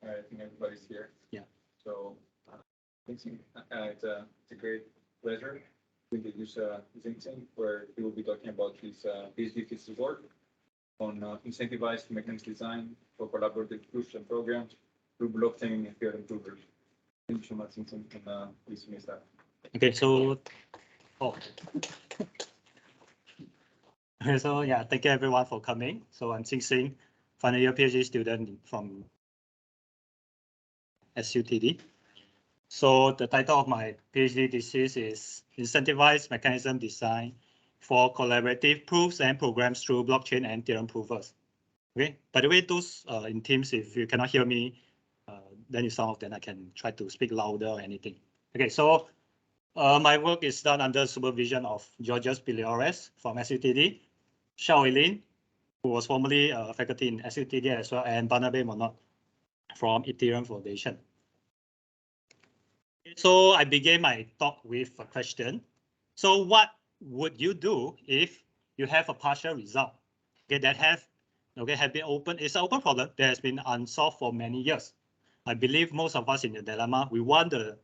I think everybody's here. Yeah. So it's a great pleasure to introduce Jin Xing, where he will be talking about his PhD thesis work on incentivized mechanism design for collaborative proofs and programs through blockchain and Theorem provers. Thank you so much, Jin Xing, and please may start. Okay, so so yeah, thank you everyone for coming. So I'm Jin Xing, final year PhD student from SUTD. So the title of my PhD thesis is Incentivized Mechanism Design for Collaborative Proofs and Programs through Blockchain and Theorem Provers. Okay, by the way, those in Teams, if you cannot hear me, then some of them I can try to speak louder or anything. Okay, so my work is done under supervision of Georgios Piliores from SUTD, Xiao Lin, who was formerly a faculty in SUTD as well, and Barnabe Monod from Ethereum Foundation. So I began my talk with a question. So what would you do if you have a partial result, okay, that have been open? It's an open problem that has been unsolved for many years. I believe most of us in the dilemma, we want the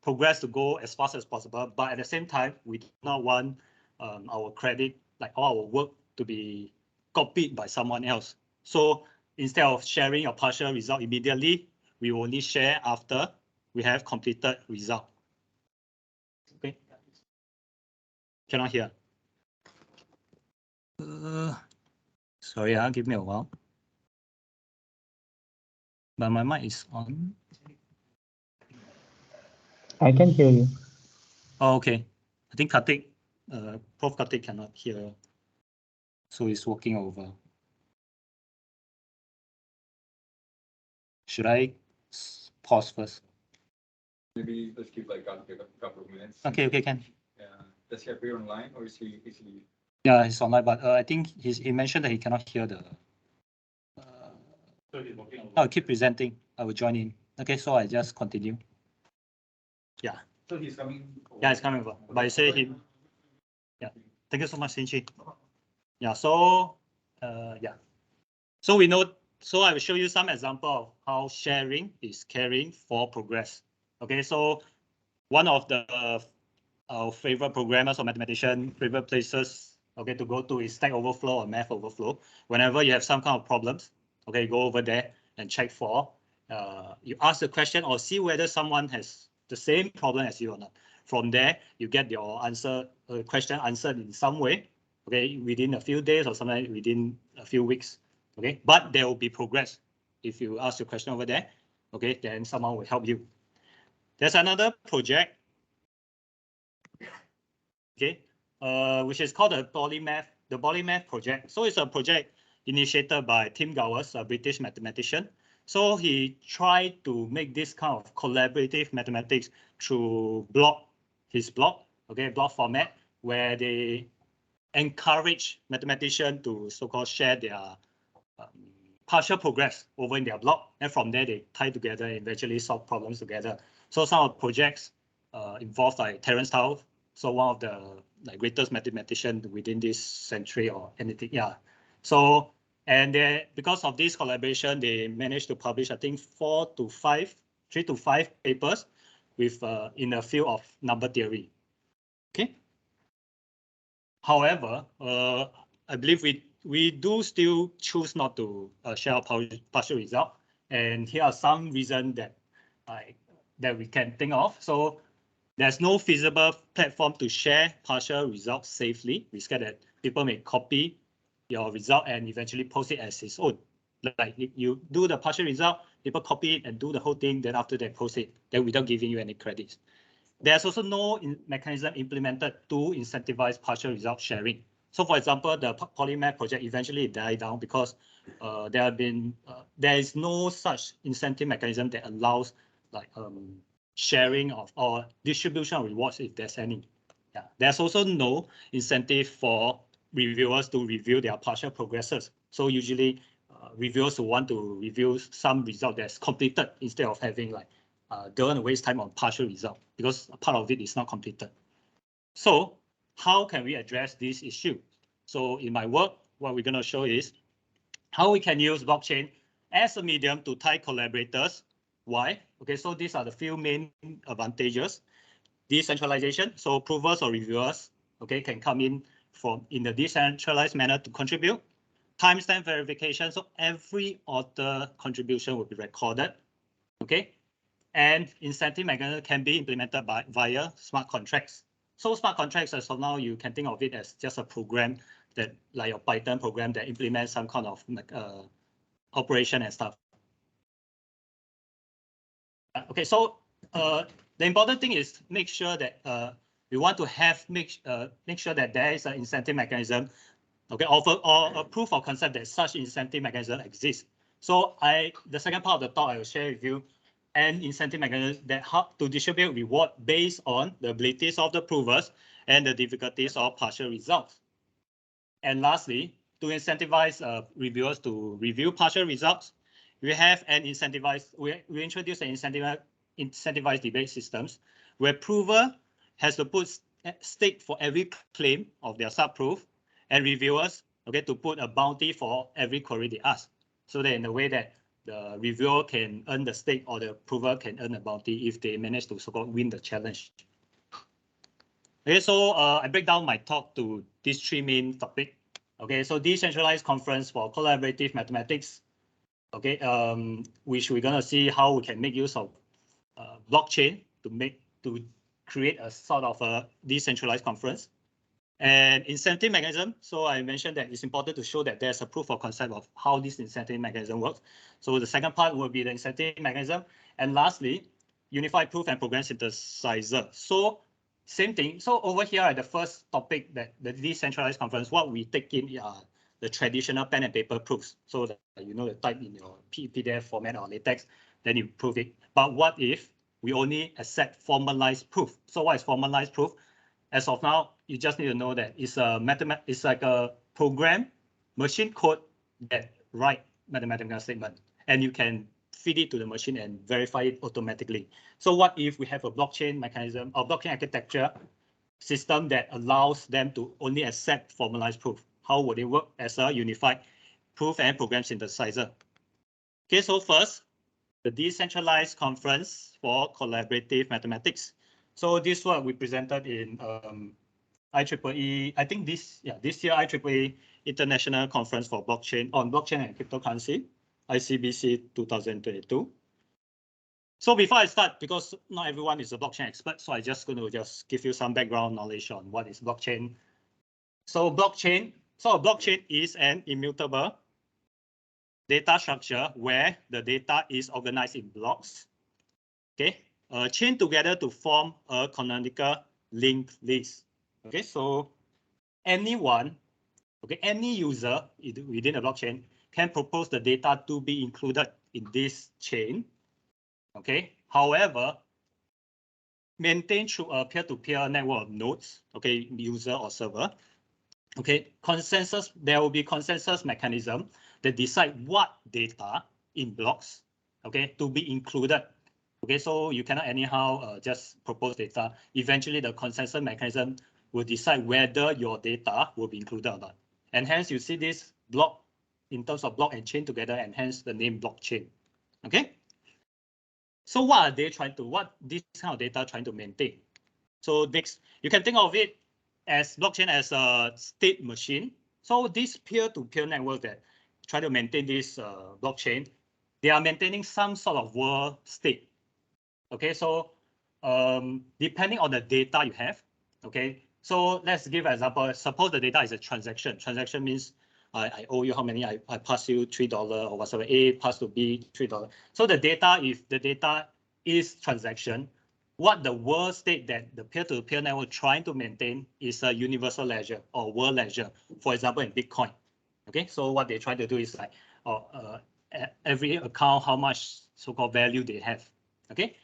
progress to go as fast as possible, but at the same time, we do not want our credit, like all our work, to be copied by someone else. So instead of sharing your partial result immediately, we only share after we have completed result. Okay. Cannot hear. Sorry, give me a while. But my mic is on. I can hear you. Oh, okay. I think Karthik, Prof. Karthik cannot hear, so he's walking over. Should I pause first? Maybe let's keep like a couple of minutes. Okay, can. Yeah. Does he appear online or is he? Yeah, he's online, but I think he mentioned that he cannot hear the. I'll keep presenting. I will join in. Okay, so I just continue. Yeah. So he's coming. Yeah, he's coming over. But I say him. Yeah. Thank you so much, Sinchi. Yeah. So yeah. So we know. So I will show you some example of how sharing is caring for progress. Okay. So one of the our favorite programmers or mathematician favorite places, okay, to go to is Stack Overflow or Math Overflow. Whenever you have some kind of problems, okay, go over there and check for. You ask the question or see whether someone has the same problem as you or not. From there, you get your answer, question answered in some way, okay, within a few days or sometimes within a few weeks, okay. But there will be progress if you ask the question over there, okay. Then someone will help you. There's another project, okay, which is called the Polymath project. So it's a project initiated by Tim Gowers, a British mathematician. So he tried to make this kind of collaborative mathematics through his blog, okay, blog format, where they encourage mathematicians to so-called share their partial progress over in their blog, and from there they tie together and eventually solve problems together. So some of the projects involve like Terence Tao, so one of the greatest mathematician within this century or anything, yeah. So and because of this collaboration, they managed to publish, I think, 3 to 5 papers with in the field of number theory. Okay. However, I believe we do still choose not to share our partial result, and here are some reasons that we can think of. So there's no feasible platform to share partial results safely. We scared that people may copy your result and eventually post it as its own. Like you do the partial result, people copy it and do the whole thing, then after they post it, then without giving you any credits. There's also no mechanism implemented to incentivize partial result sharing. So for example, the Polymath project eventually died down because there is no such incentive mechanism that allows like sharing of or distribution of rewards if there's any. Yeah. There's also no incentive for reviewers to review their partial progresses. So usually reviewers who want to review some result that's completed instead of having like don't want to waste time on partial result because a part of it is not completed. So how can we address this issue? So in my work, what we're going to show is how we can use blockchain as a medium to tie collaborators. Why? Okay, so these are the few main advantages. Decentralization, so provers or reviewers, okay, can come in in a decentralized manner to contribute. Timestamp verification, so every author contribution will be recorded, okay? And incentive mechanism can be implemented via smart contracts. So smart contracts, as of now, you can think of it as just a program that, like a Python program that implements some kind of operation and stuff. Okay, so the important thing is make sure that we want to make sure that there is an incentive mechanism, okay, or a proof of concept that such incentive mechanism exists. So the second part of the talk I will share with you an incentive mechanism that help to distribute reward based on the abilities of the provers and the difficulties of partial results. And lastly, to incentivize reviewers to review partial results, we have an incentivized, we introduce an incentivized debate systems where prover has to put stake for every claim of their subproof, and reviewers, okay, to put a bounty for every query they ask. So that in a way that the reviewer can earn the stake or the prover can earn a bounty if they manage to so-called win the challenge. Okay, so I break down my talk to these three main topics. Okay, so decentralized conference for collaborative mathematics. Okay, which we're gonna see how we can make use of blockchain to create a sort of a decentralized conference. And incentive mechanism. So I mentioned that it's important to show that there's a proof of concept of how this incentive mechanism works. So the second part will be the incentive mechanism. And lastly, unified proof and program synthesizer. So same thing. So over here at the first topic, that the decentralized conference, what we take in are the traditional pen and paper proofs. So that you know the type in your PDF format or LaTeX, then you prove it. But what if we only accept formalized proof? So what is formalized proof? As of now, you just need to know that it's like a program, machine code that write mathematical statement, and you can feed it to the machine and verify it automatically. So what if we have a blockchain mechanism or blockchain architecture system that allows them to only accept formalized proof? How would it work as a unified proof and program synthesizer? Okay, so first, the decentralized conference for collaborative mathematics. So this one we presented in IEEE. I think this year IEEE International Conference for Blockchain on Blockchain and Cryptocurrency, ICBC 2022. So before I start, because not everyone is a blockchain expert, so I just going to give you some background knowledge on what is blockchain. So a blockchain is an immutable data structure where the data is organized in blocks, okay, chained together to form a canonical linked list. Okay, so anyone, okay, any user within a blockchain can propose the data to be included in this chain. Okay, however, maintained through a peer-to-peer network of nodes, okay, user or server. Okay, there will be consensus mechanism that decide what data in blocks, okay, to be included. Okay, so you cannot anyhow just propose data. Eventually, the consensus mechanism will decide whether your data will be included or not. And hence, you see this block in terms of block and chain together, and hence the name blockchain. Okay. So what this kind of data trying to maintain? So next, you can think of it as blockchain as a state machine. So this peer-to-peer network that try to maintain this blockchain, they are maintaining some sort of world state. Okay, so depending on the data you have, okay, so let's give an example. Suppose the data is a transaction. Transaction means I owe you how many, I pass you $3 or whatever, A pass to B $3. So the data, if the data is transaction, what the world state that the peer-to-peer network trying to maintain is a universal ledger or world ledger, for example, in Bitcoin. Okay, so what they try to do is like every account, how much so-called value they have. Okay.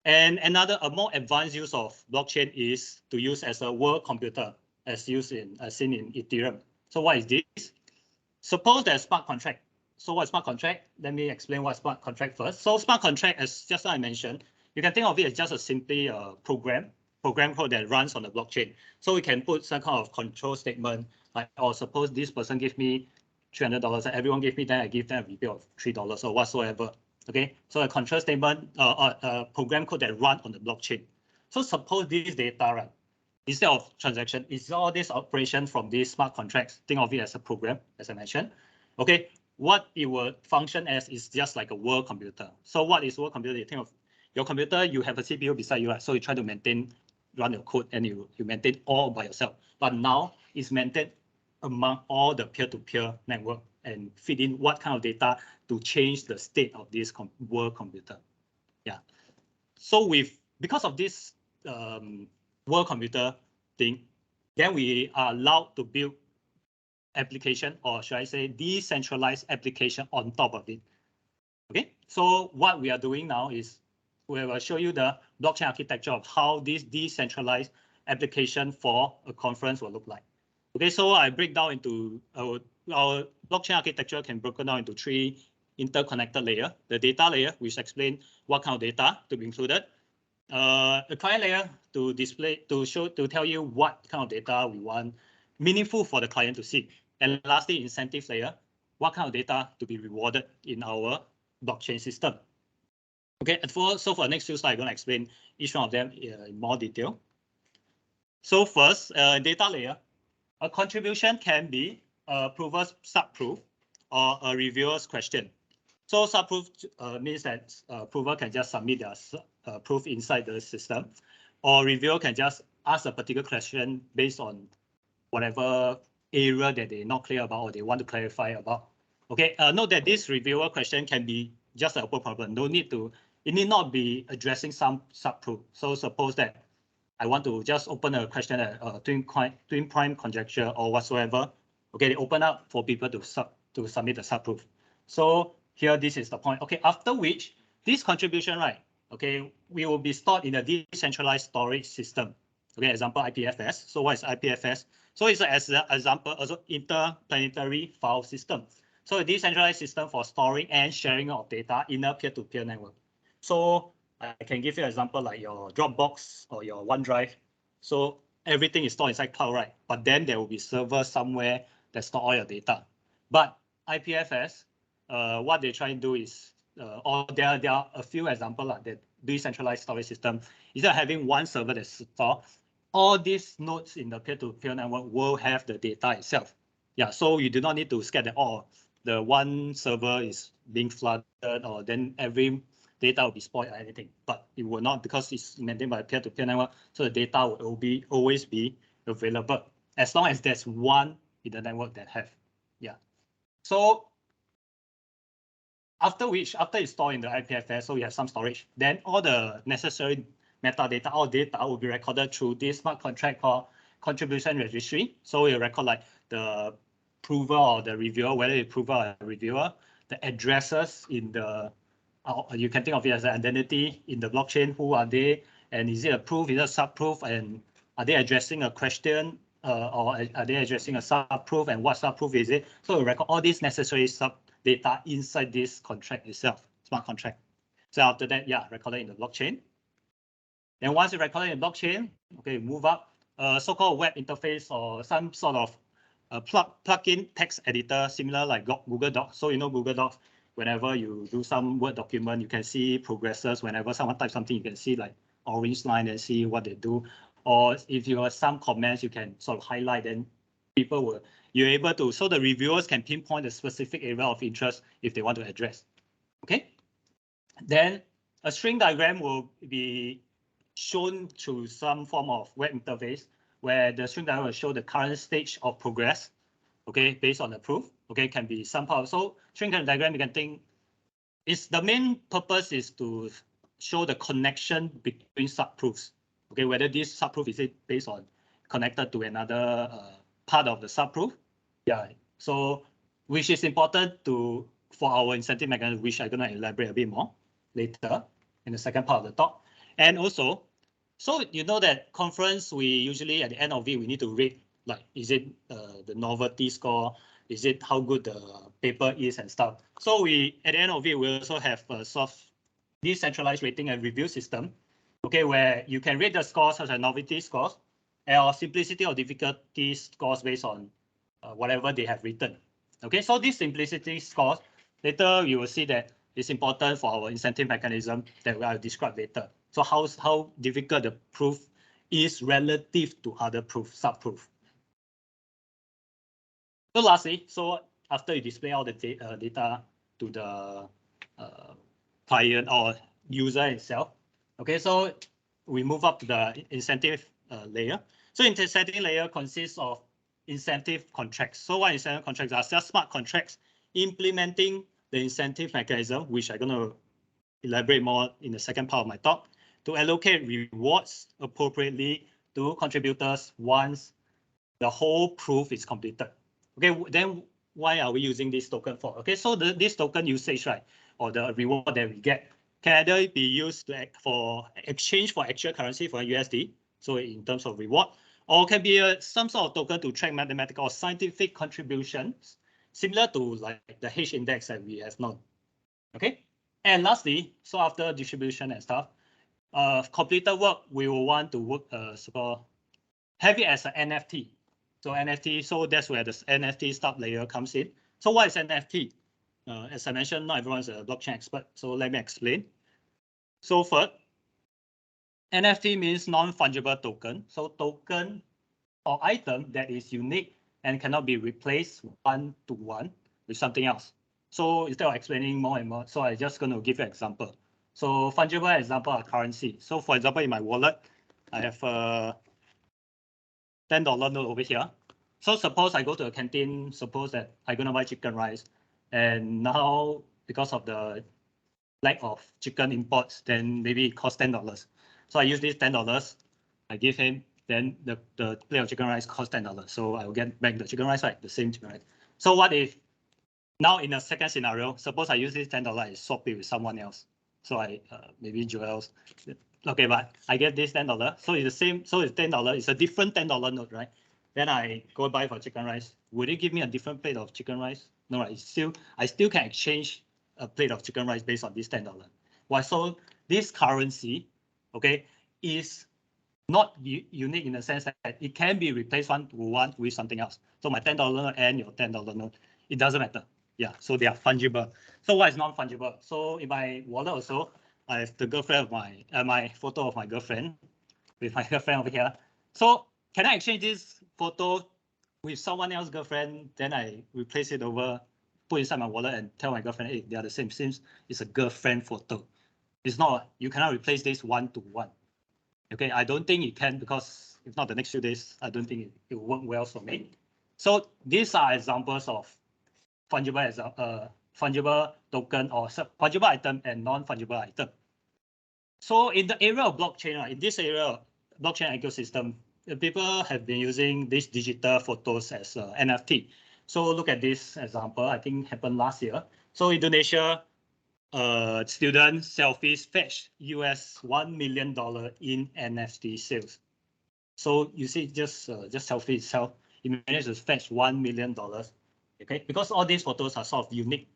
And a more advanced use of blockchain is to use as a world computer, as seen in Ethereum. So what is this? Suppose there's smart contract. So what is smart contract? Let me explain what smart contract first. So smart contract, as just I mentioned, you can think of it as just a simply program code that runs on the blockchain. So we can put some kind of control statement, like, or suppose this person gives me $300, and everyone gave me, then I give them a rebate of $3 or whatsoever. Okay, so a control statement, program code that run on the blockchain. So suppose this data, right, instead of transaction, it's all this operation from these smart contracts. Think of it as a program, as I mentioned. Okay, what it will function as is just like a world computer. So what is world computer? You think of your computer, you have a CPU beside you, right? So you try to run your code, and you maintain all by yourself. But now it's maintained among all the peer-to-peer network and feed in what kind of data to change the state of this world computer. Yeah. So because of this world computer thing, then we are allowed to build application, or should I say decentralized application on top of it. Okay, so what we are doing now is we will show you the blockchain architecture of how this decentralized application for a conference will look like. Okay, so I break down into our blockchain architecture can be broken down into 3 interconnected layers. The data layer, which explains what kind of data to be included. A client layer to tell you what kind of data we want meaningful for the client to see. And lastly, incentive layer, what kind of data to be rewarded in our blockchain system. Okay, so for the next few slides, I'm going to explain each one of them in more detail. So first, data layer, a contribution can be a prover's subproof or a reviewer's question. So subproof means that prover can just submit their proof inside the system, or reviewer can just ask a particular question based on whatever area that they're not clear about or they want to clarify about. Okay, note that this reviewer question can be just an open problem. It need not be addressing some subproof. So suppose that I want to just open a question at twin prime conjecture or whatsoever. Okay, they open up for people to submit the subproof. So here, this is the point. Okay, after which this contribution, right? Okay, we will be stored in a decentralized storage system. Okay, example IPFS. So what is IPFS? So it's as an example also interplanetary file system. So a decentralized system for storing and sharing of data in a peer-to-peer network. So I can give you an example like your Dropbox or your OneDrive. So everything is stored inside cloud, right? But then there will be servers somewhere that store all your data. But IPFS, what they try to do is, or there are a few examples like that decentralized storage system. Instead of having one server that store, all these nodes in the peer-to-peer network will have the data itself. Yeah, so you do not need to scare that the one server is being flooded or then every data will be spoiled or anything, but it will not because it's maintained by a peer-to-peer network. So the data will always be available as long as there's one in the network that have. Yeah. So after it's stored in the IPFS, so we have some storage, then all the necessary metadata, all data will be recorded through this smart contract called contribution registry. So we record like the prover or the reviewer, whether it's prover or reviewer, the addresses in the, you can think of it as an identity in the blockchain, who are they, and is it a proof, is it a subproof, and are they addressing a question, or are they addressing a subproof, and what subproof is it? So we record all these necessary data inside this contract itself, smart contract. So after that, yeah, recorded in the blockchain. Then once you record it in blockchain, okay, move up, so-called web interface or some sort of plug-in text editor, similar like Google Docs. So you know Google Docs, whenever you do some Word document, you can see progresses. Whenever someone types something, you can see like orange line and see what they do. Or if you have some comments, you can sort of highlight, and you're able to, so the reviewers can pinpoint a specific area of interest if they want to address. Okay. Then a string diagram will be shown through some form of web interface where the string diagram will show the current stage of progress, okay, based on the proof, okay, can be somehow. So string diagram, you can think, the main purpose is to show the connection between subproofs, okay, whether this subproof is it based on connected to another part of the subproof, yeah. So which is important for our incentive mechanism, which I'm gonna elaborate a bit more later in the second part of the talk. And also, so you know that conference, we usually at the end of it, we need to rate, like, is it the novelty score? Is it how good the paper is and stuff? So at the end of it, we also have a soft decentralized rating and review system, okay, where you can rate the scores such as novelty scores or simplicity or difficulty scores based on whatever they have written. Okay, so this simplicity scores, later you will see that it's important for our incentive mechanism that I will describe later. So how difficult the proof is relative to other proof, sub-proof. So lastly, so after you display all the data to the client or user itself, okay, so we move up to the incentive layer. So incentive layer consists of incentive contracts. So what incentive contracts are? Just smart contracts implementing the incentive mechanism, which I'm going to elaborate more in the second part of my talk, to allocate rewards appropriately to contributors once the whole proof is completed. Okay, then why are we using this token for? Okay, so this token usage, right, or the reward that we get can either be used for exchange for actual currency for USD, so in terms of reward, or can be some sort of token to track mathematical or scientific contributions, similar to like the H index that we have known. Okay, and lastly, so after distribution and stuff, completed work, we will want to work have it as an NFT. So NFT, so that's where the NFT stub layer comes in. So what is NFT? As I mentioned, not everyone's a blockchain expert, so let me explain. So first, NFT means non-fungible token. So token or item that is unique and cannot be replaced one-to-one with something else. So instead of explaining more and more, so I'm just going to give you an example. So fungible example are currency. So for example, in my wallet, I have a $10 note over here. So suppose I go to a canteen, suppose that I'm going to buy chicken rice. And now, because of the lack of chicken imports, then maybe it costs $10. So I use this $10, I give him, then the plate of chicken rice costs $10. So I will get back the chicken rice, right? The same chicken rice. So what if now in a second scenario, suppose I use this $10, I swap it with someone else. So I maybe Joel's. Okay, but I get this $10. So it's the same. So it's $10. It's a different $10 note, right? Then I go buy for chicken rice. Would it give me a different plate of chicken rice? No, right? I still can exchange a plate of chicken rice based on this $10. Why? So this currency, okay, is not unique in the sense that it can be replaced one-to-one with something else. So my $10 note and your $10 note, it doesn't matter. Yeah, so they are fungible. So what is non-fungible? So in my wallet also, I have the girlfriend of my photo of my girlfriend with my girlfriend over here. So can I exchange this photo with someone else's girlfriend? Then I replace it over, put inside my wallet and tell my girlfriend, hey, they are the same. Since it's a girlfriend photo. It's not, you cannot replace this one-to-one. Okay, I don't think it can, because if not the next few days, I don't think it will work well for me. So these are examples of fungible token or fungible item and non-fungible item. So in the area of blockchain, right, in this area, blockchain ecosystem, people have been using these digital photos as NFT. So look at this example, I think happened last year. So Indonesia, student selfies fetched US $1 million in NFT sales. So you see, just selfie itself, it managed to fetch $1 million. Okay, because all these photos are sort of unique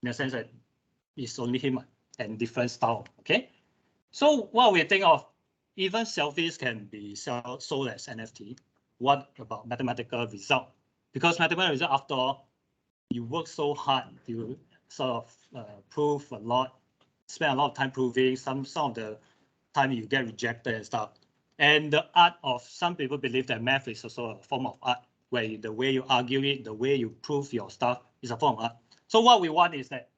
in the sense that it's only him and different style. Okay, so what we think of, even selfies can be sold as NFT. What about mathematical result? Because mathematical result, after all, you work so hard, you sort of prove a lot, spend a lot of time proving, some of the time you get rejected and stuff. And the art of, some people believe that math is also a form of art, where the way you argue it, the way you prove your stuff is a form of art. So what we want is that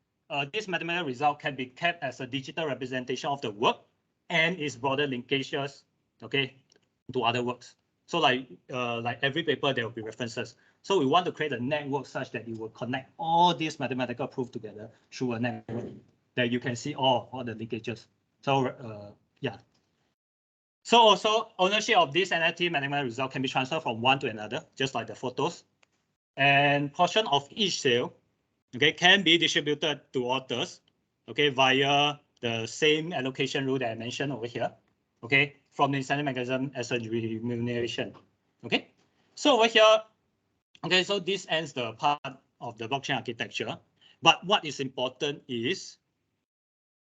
this mathematical result can be kept as a digital representation of the work and its broader linkages, okay, to other works. So like every paper, there will be references. So we want to create a network such that it will connect all these mathematical proof together through a network that you can see all the linkages. So yeah. So also ownership of this NFT mathematical result can be transferred from one to another, just like the photos. And portion of each sale, okay, can be distributed to authors, okay, via the same allocation rule that I mentioned over here, okay, from the incentive mechanism as a remuneration, okay. So over here, okay, so this ends the part of the blockchain architecture. But what is important is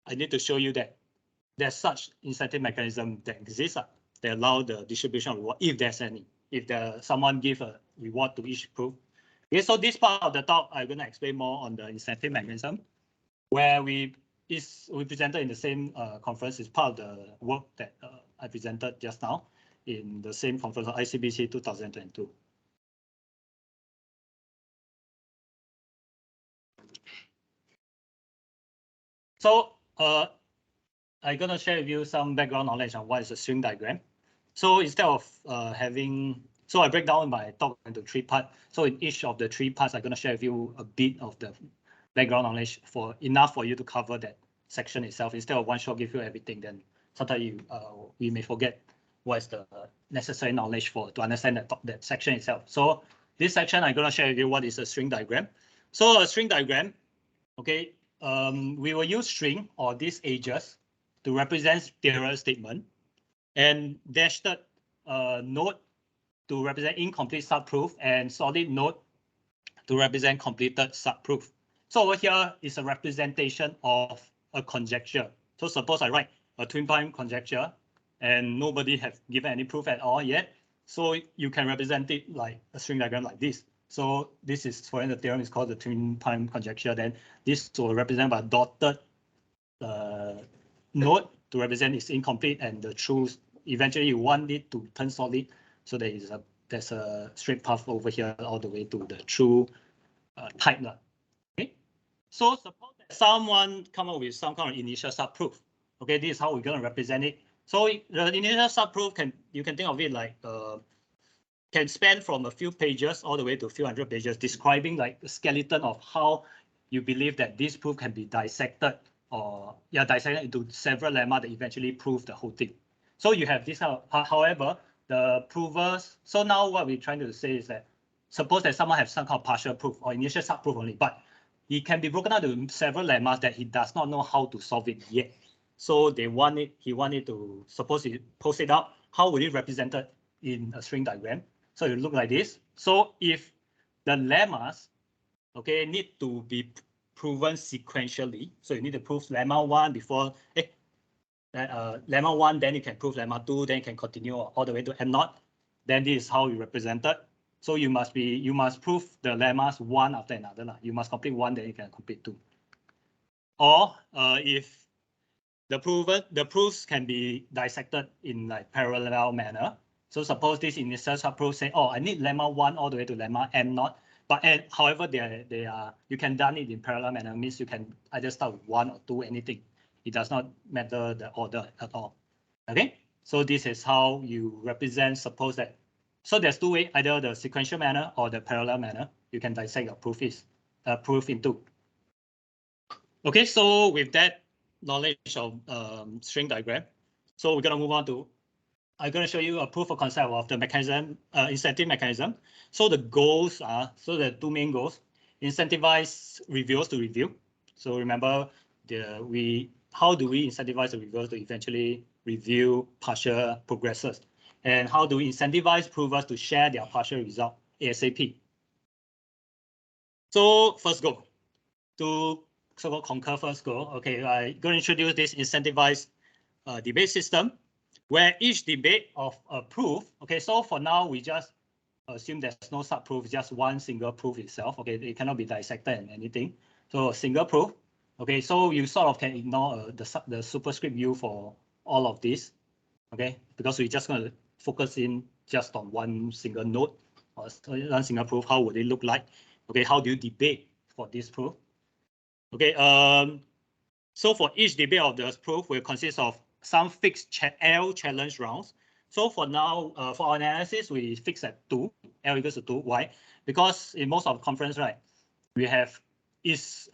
I need to show you that there's such incentive mechanism that exists that allow the distribution of reward if there's any. If someone give a reward to each proof, Okay, so this part of the talk, I'm going to explain more on the incentive mechanism, where we presented in the same conference. Is part of the work that I presented just now in the same conference of ICBC 2022. So I'm going to share with you some background knowledge on what is a string diagram. So instead of so I break down my talk into 3 parts. So in each of the 3 parts, I'm going to share with you a bit of the background knowledge for enough for you to cover that section itself. Instead of one shot give you everything, then sometimes we may forget what is the necessary knowledge to understand that section itself. So this section, I'm going to share with you what is a string diagram. So a string diagram, okay, we will use string or these edges to represent theorem statement, and dashed node to represent incomplete subproof, and solid node to represent completed subproof. So over here is a representation of a conjecture. So suppose I write a twin prime conjecture and nobody have given any proof at all yet. So you can represent it like a string diagram like this. So this is, for the theorem is called the twin prime conjecture. Then this will represent by dotted node to represent it's incomplete, and the truth eventually you want it to turn solid. So there's a straight path over here all the way to the true type. Okay, so suppose that someone come up with some kind of initial subproof. Okay, this is how we're going to represent it. So the initial subproof you can think of it like can span from a few pages all the way to a few hundred pages, describing like the skeleton of how you believe that this proof can be dissected or dissected into several lemmas that eventually prove the whole thing. So you have this, however, the provers. So now what we're trying to say is that suppose that someone has some kind of partial proof or initial subproof only, but it can be broken out into several lemmas that he does not know how to solve it yet. So he wanted to, suppose he post it up, how would it represent it in a string diagram? So it look like this. So if the lemmas, okay, need to be proven sequentially, so you need to prove lemma 1 before lemma 1, then you can prove lemma 2, then you can continue all the way to m naught. Then this is how you represent it. So you must prove the lemmas one after another. You must complete 1, then you can complete 2. Or if the proofs can be dissected in like parallel manner. So suppose this initial subproof say, oh, I need lemma 1 all the way to lemma m naught. But however, they are you can done it in parallel manner, means you can either start with 1 or 2, anything. It does not matter the order at all. Okay, so this is how you represent. Suppose that, so there's 2 ways, either the sequential manner or the parallel manner. You can dissect your proof into. Okay, so with that knowledge of string diagram, so we're gonna move on to, I'm gonna show you a proof of concept of the mechanism, incentive mechanism. So the goals are, so the 2 main goals: incentivize reviewers to review. So remember, how do we incentivize the reviewers to eventually review partial progresses, and how do we incentivize provers to share their partial result ASAP? So first goal, to so-called conquer first goal. Okay, I'm going to introduce this incentivized debate system, where each debate of a proof. Okay, so for now we just assume there's no subproof, just one single proof itself. Okay, it cannot be dissected and anything. So a single proof. Okay, so you sort of can ignore the superscript U for all of this. Okay, because we're just going to focus in just on one single node or one single proof. How would it look like? Okay, how do you debate for this proof? Okay, so for each debate of this proof will consist of some fixed L challenge rounds. So for now, for our analysis, we fix at 2, L equals to 2. Why? Because in most of the conference, right, we have is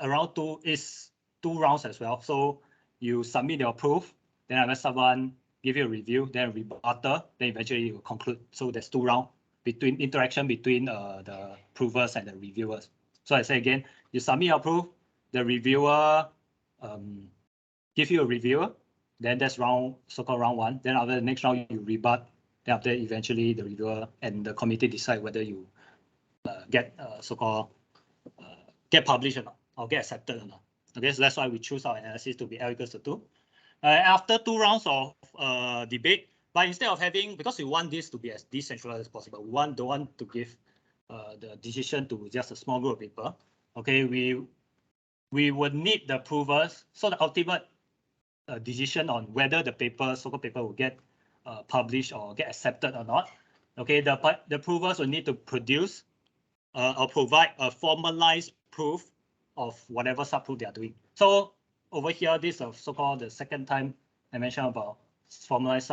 2 rounds as well. So you submit your proof, then after someone give you a review, then rebuttal, then eventually you conclude. So there's 2 rounds between interaction between the provers and the reviewers. So I say again, you submit your proof, the reviewer give you a reviewer, then that's so-called round 1. Then after the next round, you rebut. Then after eventually the reviewer and the committee decide whether you get so-called get published or not, or get accepted or not. Okay, so that's why we choose our analysis to be L equals to 2. After 2 rounds of debate, but instead of having, because we want this to be as decentralized as possible, we don't want to give the decision to just a small group of people. Okay, we would need the provers. So the ultimate decision on whether the paper, so-called paper, will get published or get accepted or not. Okay, the provers will need to produce or provide a formalized proof of whatever subproof they are doing. So over here, this is so-called the second time I mentioned about formalized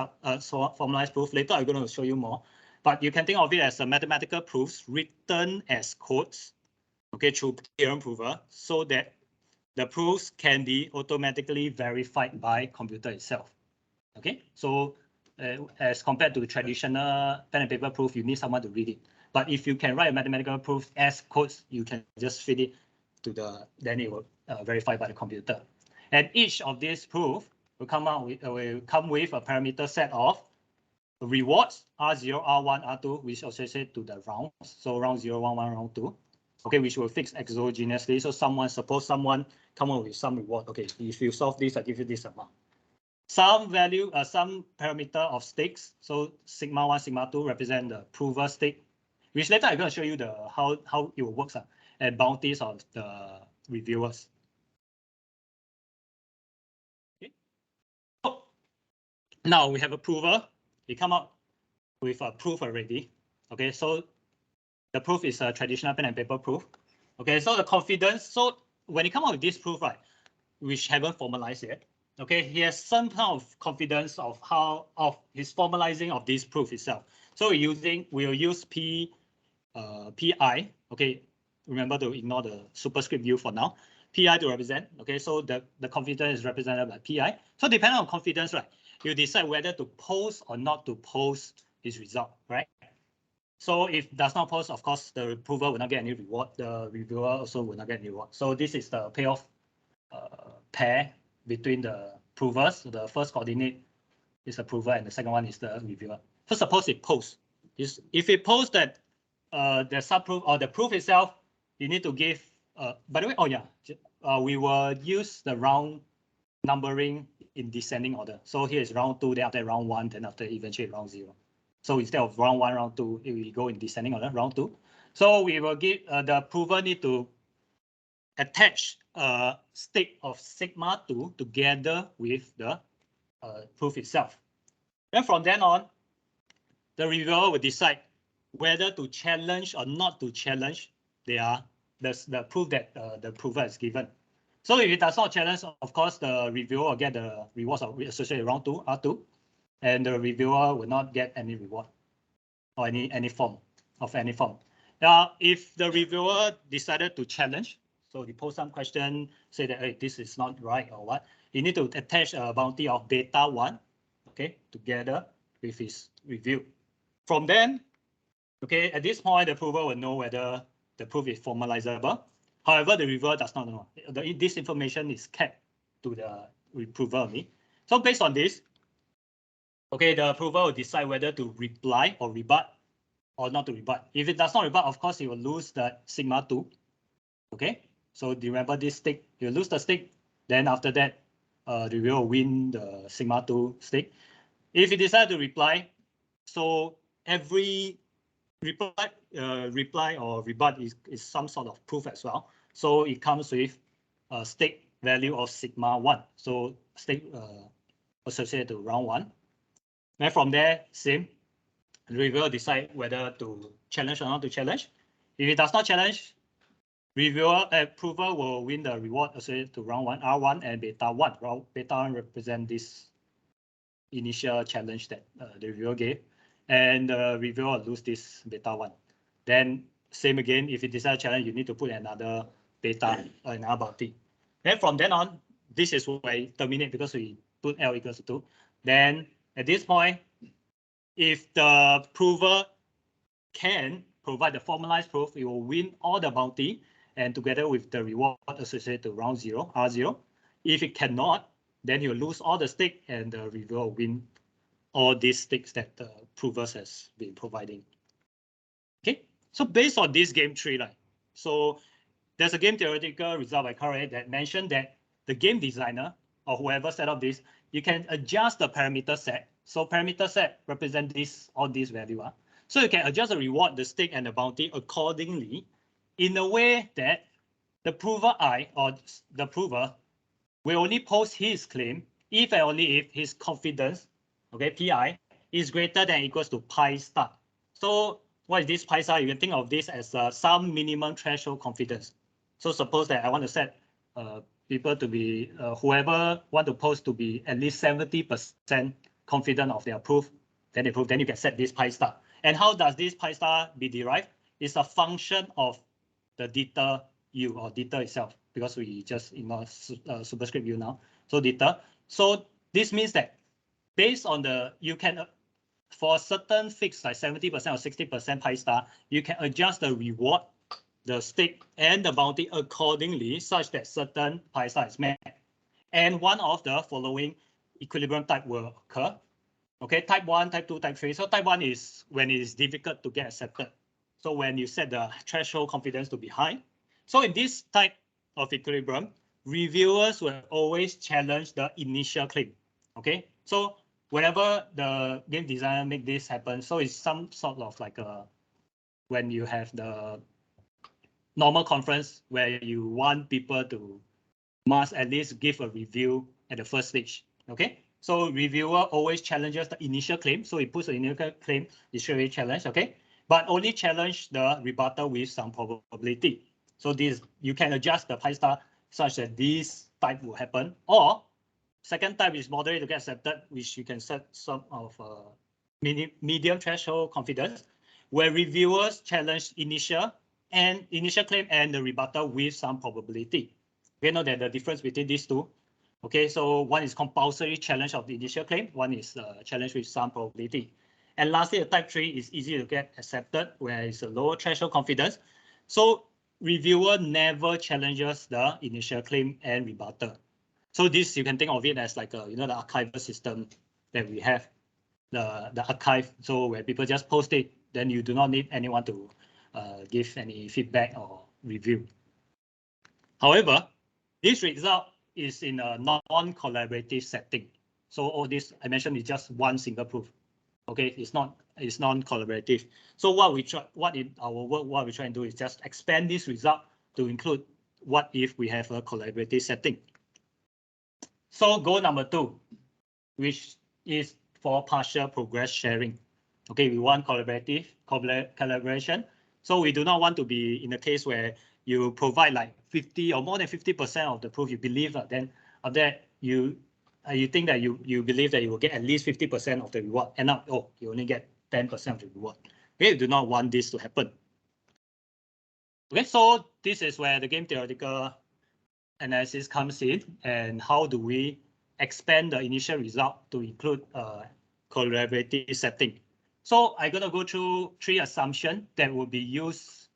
proof. Later, I'm going to show you more. But you can think of it as a mathematical proofs written as codes, okay, through theorem prover, so that the proofs can be automatically verified by computer itself. Okay, so as compared to traditional pen and paper proof, you need someone to read it. But if you can write a mathematical proof as codes, you can just feed it to then it will verify by the computer. And each of these proof will come with a parameter set of rewards R0, R1, R2, which associated to the rounds. So round 0, 1, 1, round 2. Okay, which will fix exogenously. So suppose someone come up with some reward. Okay, if you solve this, I give you this amount. Some value, some parameter of stakes. So sigma 1, sigma 2 represent the prover stake, which later I'm going to show you how it works and bounties of the reviewers. Okay. So now we have a prover. We come up with a proof already. Okay, so the proof is a traditional pen and paper proof. Okay, so the confidence. So when you come up with this proof, right, which haven't formalized yet. Okay, he has some kind of confidence of his formalizing of this proof itself. So we'll use PI. Okay, remember to ignore the superscript U for now. PI to represent. Okay, so the confidence is represented by PI. So depending on confidence, right, you decide whether to post or not to post his result, right? So if does not post, of course, the prover will not get any reward. The reviewer also will not get any reward. So this is the payoff pair between the provers. So the first coordinate is the prover and the second one is the reviewer. So suppose it posts. If it posts that the subproof or the proof itself, you need to give, by the way, oh yeah, we will use the round numbering in descending order. So here is round 2, then after round 1, then after eventually round 0. So instead of round 1, round 2, it will go in descending order, round 2. So we will give the prover need to attach a state of sigma 2 together with the proof itself. Then from then on, the reviewer will decide whether to challenge or not to challenge the proof that the prover has given. So if it does not challenge, of course, the reviewer will get the rewards associated with round 2, R2, and the reviewer will not get any reward or any form. Now, if the reviewer decided to challenge, so he posed some question, say that, hey, this is not right or what, you need to attach a bounty of beta 1, okay, together with his review. From then, okay, at this point, the prover will know whether the proof is formalizable. However, the reviewer does not know. This information is kept to the prover only. So based on this, okay, the prover will decide whether to reply or rebut or not to rebut. If it does not rebut, of course, he will lose the sigma 2. Okay, so do you remember this stake? You lose the stake, then after that, the reviewer will win the sigma 2 stake. If he decides to reply, so every reply or rebut is some sort of proof as well. So it comes with a stake value of sigma 1. So stake associated to round 1. Then from there, same. The reviewer decide whether to challenge or not to challenge. If it does not challenge, prover will win the reward associated to round 1, R1 and beta 1. Beta 1 represent this initial challenge that the reviewer gave, and the reviewer will lose this beta 1. Then same again, if you decide to challenge, you need to put another beta, another bounty. Then from then on, this is where I terminate because we put L equals to 2. Then at this point, if the prover can provide the formalized proof, it will win all the bounty and together with the reward associated to round 0, R0. If it cannot, then you lose all the stake and the reviewer will win all these stakes that the provers has been providing. Okay, so based on this game tree, right? So there's a game theoretical result by Corey that mentioned that the game designer or whoever set up this, you can adjust the parameter set. So parameter set represent all these value. So you can adjust the reward, the stake, and the bounty accordingly in a way that the prover I or the prover will only post his claim if and only if his confidence, okay, PI, is greater than or equals to pi star. So what is this pi star? You can think of this as some minimum threshold confidence. So suppose that I want to set people to be, whoever want to post to be at least 70% confident of their proof, then they prove, then you can set this pi star. And how does this pi star be derived? It's a function of the delta u or delta itself, because we just superscript u now. So delta. So this means that based on the, you can, for a certain fixed like 70% or 60% pi star, you can adjust the reward, the stake, and the bounty accordingly such that certain pi star is met. And one of the following equilibrium type will occur. Okay, type 1, type 2, type 3. So type 1 is when it is difficult to get accepted. So when you set the threshold confidence to be high. So in this type of equilibrium, reviewers will always challenge the initial claim. Okay, so whenever the game designer make this happen, so it's some sort of like a, when you have the normal conference where you want people to must at least give a review at the first stage. Okay, so reviewer always challenges the initial claim. So he puts the initial claim, is straight away challenged. Okay, but only challenge the rebuttal with some probability. So this, you can adjust the pi star such that this type will happen. Or second type is moderate to get accepted, which you can set some of medium threshold confidence, where reviewers challenge initial claim and the rebuttal with some probability. We know that the difference between these two. Okay, so one is compulsory challenge of the initial claim, one is challenge with some probability. And lastly, the type 3 is easy to get accepted, where it's a lower threshold confidence. So reviewer never challenges the initial claim and rebuttal. So this, you can think of it as like a, the archival system that we have, the archive. So where people just post it, then you do not need anyone to give any feedback or review. However, this result is in a non-collaborative setting. So all this I mentioned is just one single proof. Okay, it's non-collaborative. So what in our work, what we try and do is just expand this result to include what if we have a collaborative setting. So goal number 2, which is for partial progress sharing. Okay, we want collaboration. So we do not want to be in a case where you provide like 50 or more than 50% of the proof you believe, then of that you think that you believe that you will get at least 50% of the reward. End up, oh, you only get 10% of the reward. We do not want this to happen. Okay, so this is where the game theoretical analysis comes in, and how do we expand the initial result to include a collaborative setting. So I'm going to go through 3 assumptions that will be used,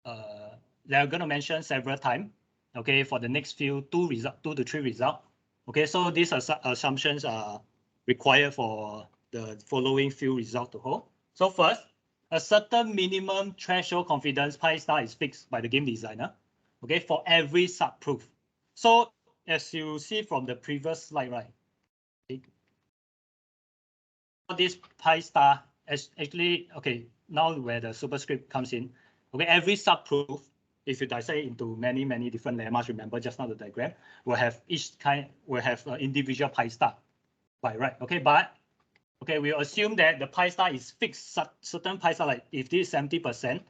that I'm going to mention several times, okay, for the next few 2 to 3 results. Okay, so these assumptions are required for the following few results to hold. So first, a certain minimum threshold confidence pi star is fixed by the game designer, okay, for every subproof. So as you see from the previous slide, right? Okay, this pi star actually, okay, now where the superscript comes in, okay, every subproof, if you dissect into many different lemmas, remember just now the diagram, will have each kind will have an individual pi star by right. Okay, but okay, we assume that the pi star is fixed. Certain pi star, like if this is 70%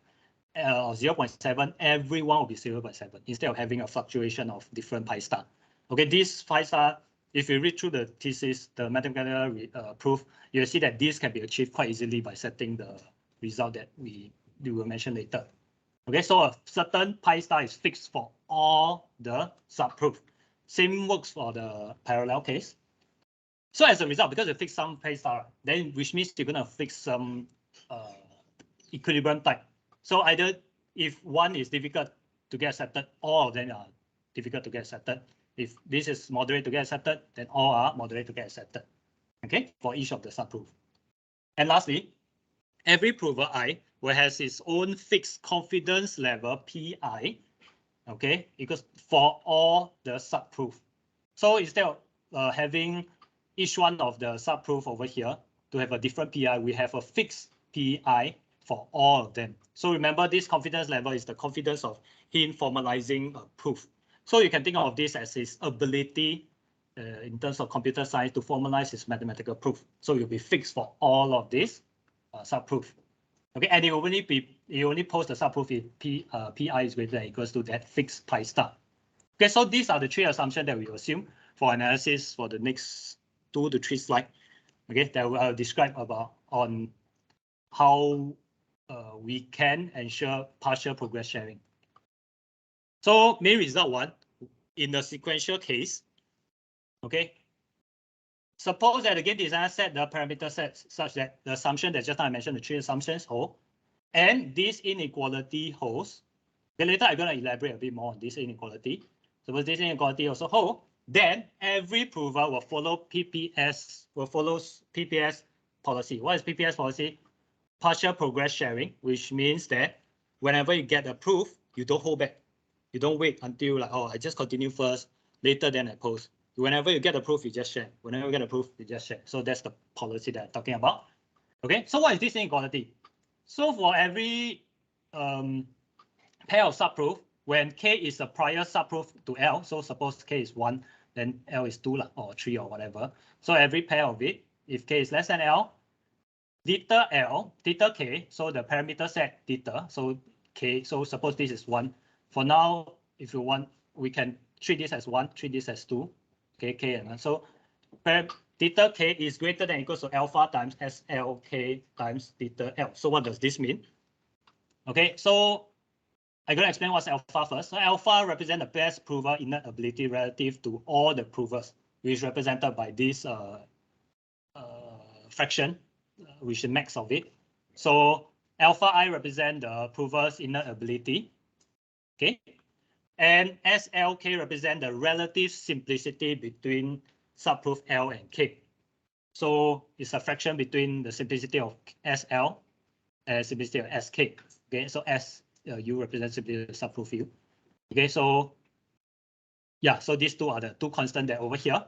or 0.7, everyone will be 0.7 instead of having a fluctuation of different pi star. Okay, this pi star, if you read through the thesis, the mathematical proof, you'll see that this can be achieved quite easily by setting the result that we will mention later. Okay, so a certain pi star is fixed for all the subproof. Same works for the parallel case. So as a result, because you fix some pi star, then which means you're gonna fix some equilibrium type. So either if one is difficult to get accepted, all of them are difficult to get accepted. If this is moderate to get accepted, then all are moderate to get accepted. Okay, for each of the subproof. And lastly, every prover I will has its own fixed confidence level PI, okay, because for all the subproof. So instead of having each one of the subproof over here to have a different PI, we have a fixed PI for all of them. So remember, this confidence level is the confidence of him formalizing a proof. So you can think of this as his ability in terms of computer science to formalize his mathematical proof. So you'll be fixed for all of this subproof. Okay, and you only post the subproof if pi is greater than or equals to that fixed pi star. Okay, so these are the three assumptions that we assume for analysis for the next 2 to 3 slides. Okay, that will describe about on how we can ensure partial progress sharing. So main result 1, in the sequential case, okay, suppose that the game designer set the parameter sets such that the assumption that just now I mentioned, the 3 assumptions hold, and this inequality holds. Then later I'm going to elaborate a bit more on this inequality. Suppose this inequality also hold, then every prover will follow PPS policy. What is PPS policy? Partial progress sharing, which means that whenever you get a proof, you don't hold back. You don't wait until like, oh, I just continue first, later then I post. Whenever you get a proof, you just share. Whenever you get a proof, you just share. So that's the policy that I'm talking about. Okay, so what is this inequality? So for every pair of subproof, when K is a prior subproof to L, so suppose K is 1, then L is 2 or 3 or whatever. So every pair of it, if K is less than L, theta L, theta K, so the parameter set theta, so K, so suppose this is 1. For now, if you want, we can treat this as 1, treat this as 2, okay, K and 1. So theta K is greater than or equals to alpha times SLK times theta L. So what does this mean? Okay, so I'm going to explain what's alpha first. So alpha represents the best prover inert ability relative to all the provers, which is represented by this fraction, which is max of it. So alpha I represent the prover's inert ability. Okay, and SLK represent the relative simplicity between subproof L and K. So it's a fraction between the simplicity of SL and simplicity of SK. Okay, so U represents simply the subproof U. Okay, so yeah, so these two are the two constants that over here.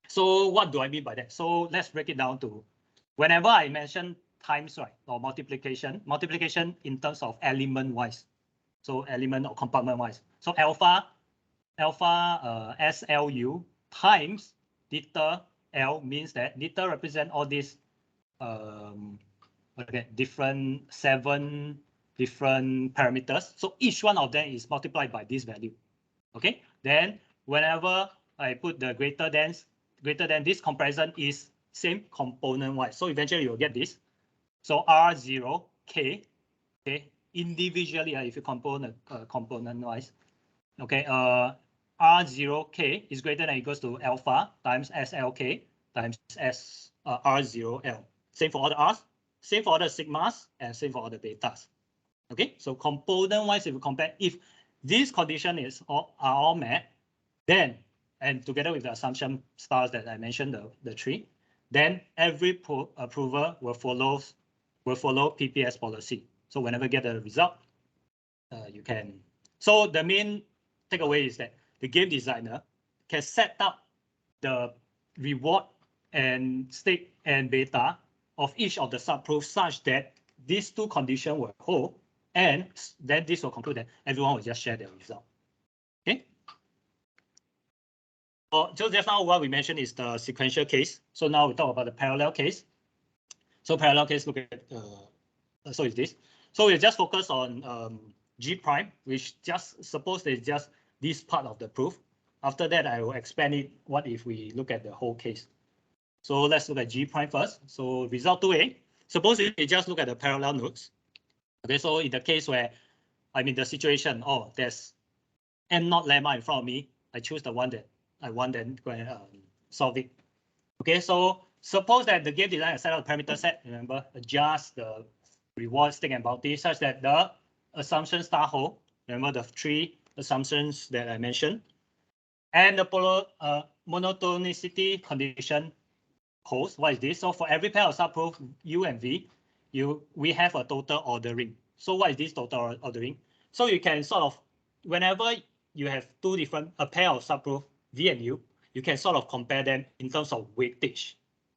So what do I mean by that? So let's break it down to whenever I mention times, right, or multiplication in terms of element wise. So element or compartment wise. So alpha SLU times theta L means that theta represent all these okay, 7 different parameters. So each one of them is multiplied by this value. Okay, then whenever I put the greater than this comparison is same component wise. So eventually you'll get this. So R0 K, okay, individually if you component wise, okay, R0 K is greater than or equals to alpha times SLK times R0 L. Same for all the R's, same for all the sigmas, and same for all the betas. Okay, so component wise, if you compare, if this condition are all met, then, and together with the assumption stars that I mentioned, the 3, then every prover will follow PPS policy. So whenever you get a result, you can. So the main takeaway is that the game designer can set up the reward and stake and beta of each of the subproofs such that these two conditions will hold, and then this will conclude that everyone will just share their result. Okay. So just now what we mentioned is the sequential case. So now we talk about the parallel case. So parallel case, look at so is this. So we just focus on G prime, which just suppose it's just this part of the proof. After that, I will expand it. What if we look at the whole case? So let's look at G prime first. So result 2A. Suppose we just look at the parallel nodes. Okay, so in the case where I'm in the situation, oh, there's n naught lemma in front of me, I choose the one that I want and go and solve it. Okay, so suppose that the game designer set out the parameter set, remember, adjust the reward, stake, and bounty such that the assumption star hold, remember the 3 assumptions that I mentioned, and the monotonicity condition holds. What is this? So for every pair of subproof U and V, we have a total ordering. So what is this total ordering? So you can sort of, whenever you have a pair of subproof V and U, you can sort of compare them in terms of weightage.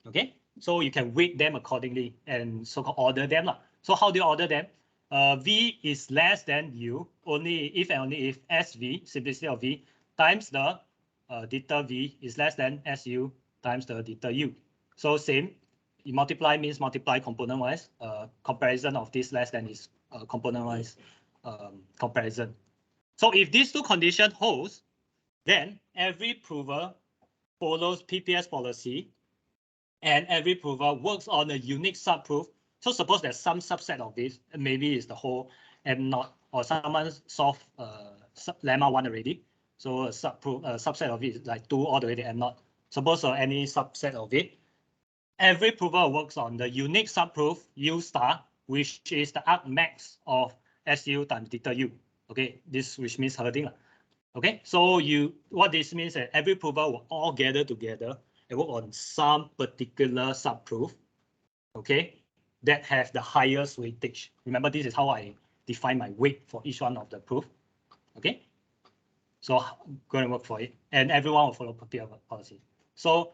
Okay, so you can weight them accordingly and so-called order them. So how do you order them? V is less than U only if and only if SV, simplicity of V, times the delta V is less than SU times the delta U. So same, you multiply means multiply component-wise. Comparison of this less than is component-wise comparison. So if these two conditions holds, then every prover follows PPS policy, and every prover works on a unique subproof. So suppose there's some subset of this, maybe it's the whole M naught, or someone solved lemma 1 already. So a subset of it is like 2 all the way to M naught. Suppose any subset of it. Every prover works on the unique subproof U star, which is the arc max of SU times delta U. Okay, this which means herding. Okay, so what this means is every prover will all gather together and work on some particular subproof, okay, that have the highest weightage. Remember, this is how I define my weight for each one of the proof. Okay, so I'm going to work for it, and everyone will follow PPS policy. So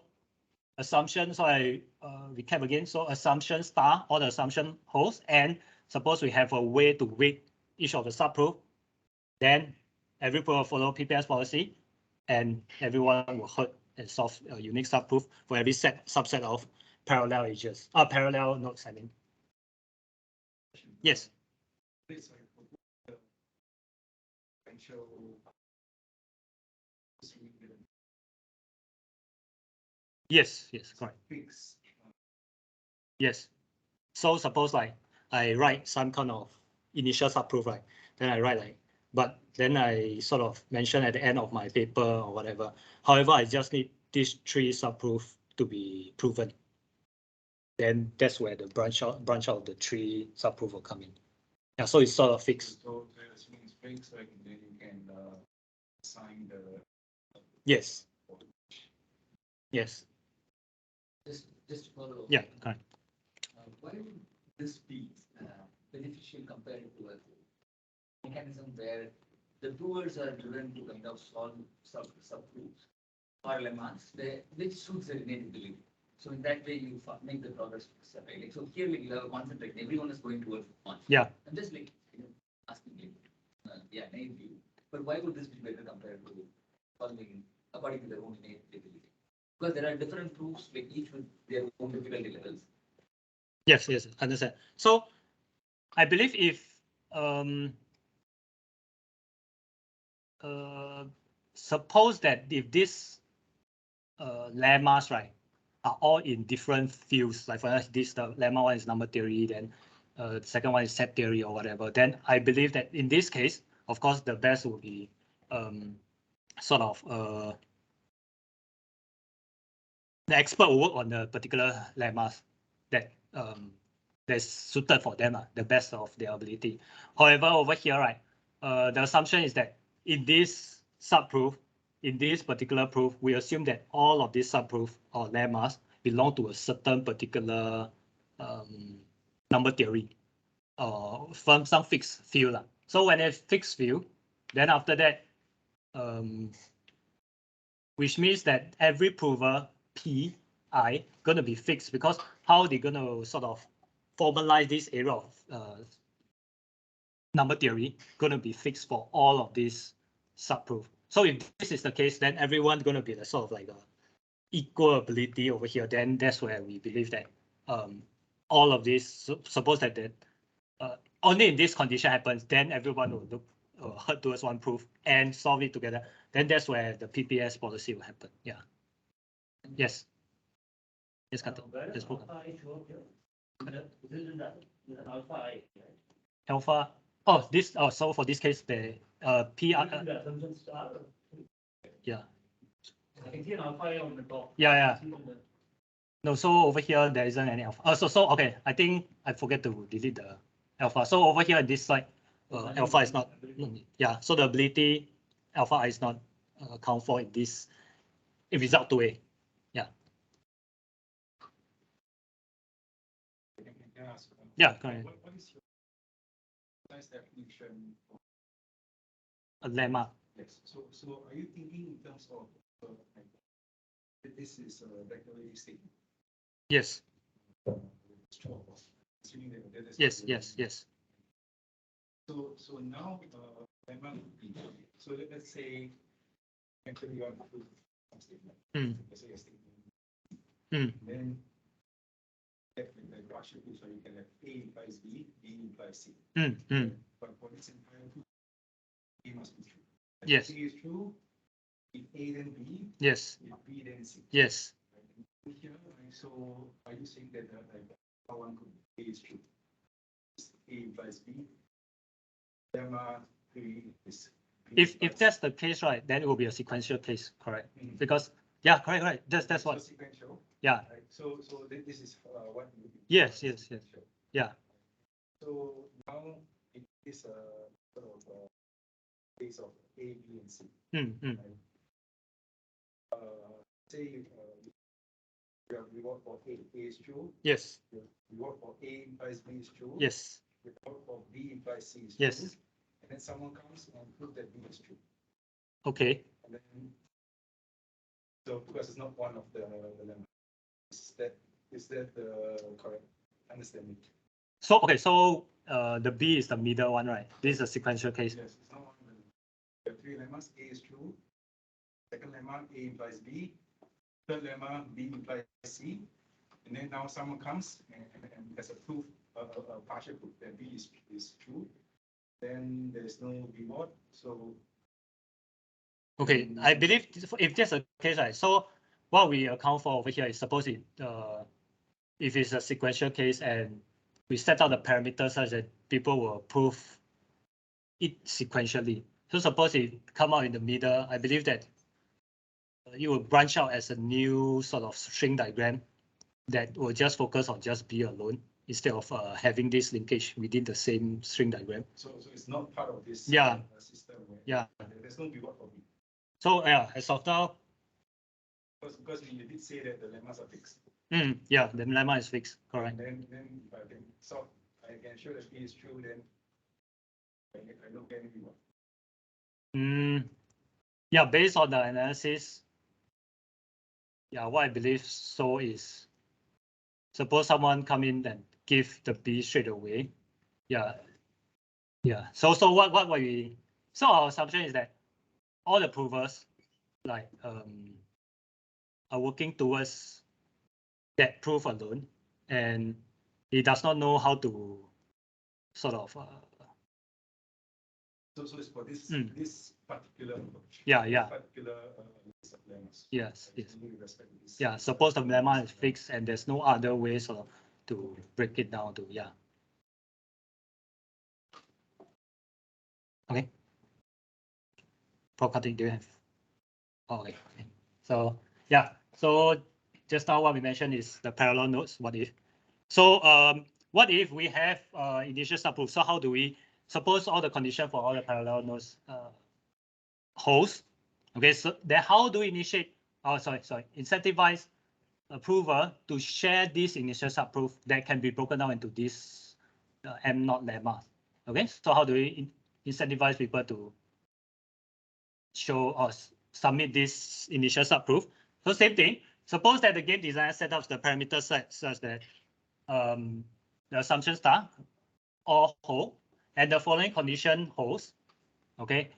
assumption, so I recap again. So assumption star, all the assumption holds, and suppose we have a way to weight each of the subproof, then every prover will follow PPS policy, and everyone will herd and solve a unique subproof for every subset of parallel edges, parallel nodes, I mean. Yes. Yes, yes, correct. Yes. So suppose like I write some kind of initial subproof, right? Then I write like, but then I sort of mention at the end of my paper or whatever. However, I just need these 3 subproof to be proven. Then that's where the branch out of the 3 subproof will come in. Yeah, so it's sort of fixed. So this means fixed, like then you can assign the. Yes. Yes. Just to follow up. Yeah, correct. Why would this be beneficial compared to a mechanism where the provers are driven to kind of solve subproofs or lemmas, which suits their innate ability? So in that way, you make the progress faster, right? Like, so here, like, you have a concept, like everyone is going towards one. Yeah. I'm just like asking, like, innate view. But why would this be better compared to solving according to their own innate ability? Because there are different proofs, like each with their own difficulty levels. Yes, yes, understand. So I believe if suppose that if this lemmas, right, are all in different fields, like for instance, this the lemma 1 is number theory, then the second one is set theory or whatever, then I believe that in this case, of course, the best would be sort of the expert will work on the particular lemmas that that's suited for them, the best of their ability. However, over here, right, the assumption is that in this subproof, in this particular proof, we assume that all of these subproof or lemmas belong to a certain particular number theory from some fixed field. So when it's fixed field, then after that, which means that every prover Pi going to be fixed, because how they're going to sort of formalize this area of number theory going to be fixed for all of these subproof. So if this is the case, then everyone's going to be the sort of like a equal ability over here. Then that's where we believe that all of this, suppose that only in this condition happens, then everyone will look head towards one proof and solve it together. Then that's where the PPS policy will happen. Yeah. Yes. Yes, Kata. Yes, alpha. Oh, this. Oh, so for this case, the PR. Yeah. Yeah. No, so over here there isn't any alpha. So okay. I think I forget to delete the alpha. So over here this side, alpha is not. Yeah. So the ability alpha is not count for in this. If result 2A. Yeah. Yeah. Correct. What is your nice definition of A lemma? Yes. So are you thinking in terms of this is a vector statement? Yes. assuming that that's Yes, what you yes, yes. So now, lemma would be, so let's say, actually you want to prove some statement. Let's say a statement. Then the partial proof, so you can have A implies B, B implies C. But for this entire proof, A must be true. If Yes. A is true, if A then B, Yes, if B then C. yes. Here, so are you saying that how one could A is true? A implies B. Lemma 3 is B If implies that's the case, right, then it will be a sequential case, correct? Because yeah, correct. That's so what. sequential. Yeah. Right. So this is what. Yes. Yeah. So now it is a sort of case of A, B, and C. Right? Say we work for A is true. Yes. We work for A implies B is true. Yes. We work for B implies C is Yes. true. And then someone comes and proves that B is true. Okay. And then, so because it's not one of the lemmas, is that the correct understanding? So okay, so the B is the middle one, right? This is a sequential case. Yes, it's not one of them. There are three lemmas. A is true. Second lemma, A implies B. Third lemma, B implies C. And then now someone comes and has a proof, a partial proof that B is true. Then there's no reward. So Okay, I believe if that's the case, right? So what we account for over here is suppose it if it's a sequential case and we set out the parameters such that people will prove it sequentially. So suppose it come out in the middle, I believe that it will branch out as a new sort of string diagram that will just focus on just B alone instead of having this linkage within the same string diagram. So it's not part of this system. Yeah. There's no reward for B. So yeah, as of now. Because you did say that the lemmas are fixed. Yeah, the lemma is fixed, correct. And then if I can solve, I can show that B is true, then I don't get any reward. Yeah, based on the analysis, yeah, what I believe so is, suppose someone come in and give the B straight away. Yeah. So what we, so our assumption is that all the provers like are working towards that proof alone, and he does not know how to sort of so it's for this this particular approach. Yeah. Particular list of lemmas. Yes. This. Yeah, suppose the lemma is fixed and there's no other way sort of to break it down to, yeah. Okay. Property, do you have? Okay. So yeah, so just now what we mentioned is the parallel nodes. What if? So what if we have initial subproof? So how do we suppose all the condition for all the parallel nodes holds? Okay, so then how do we initiate? Oh, sorry, incentivize a prover to share this initial subproof that can be broken down into this M naught lemma. Okay, so how do we incentivize people to show or submit this initial subproof? So same thing. Suppose that the game designer set up the parameter set such that the assumption star all hold and the following condition holds. Okay,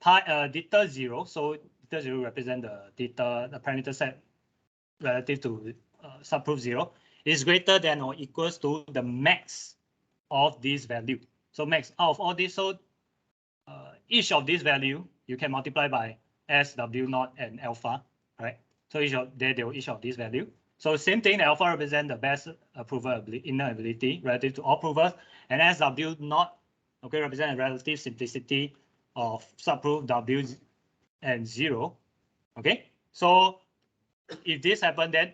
delta 0. So delta 0 represent the parameter set relative to subproof 0 is greater than or equals to the max of this value. So max out of all this, so each of these value you can multiply by S, W naught, and alpha, right? So each of they will each of these value. So same thing, alpha represent the best prover inner ability relative to all provers, and SW naught, okay, represent a relative simplicity of subproof W and 0. Okay, so if this happen, then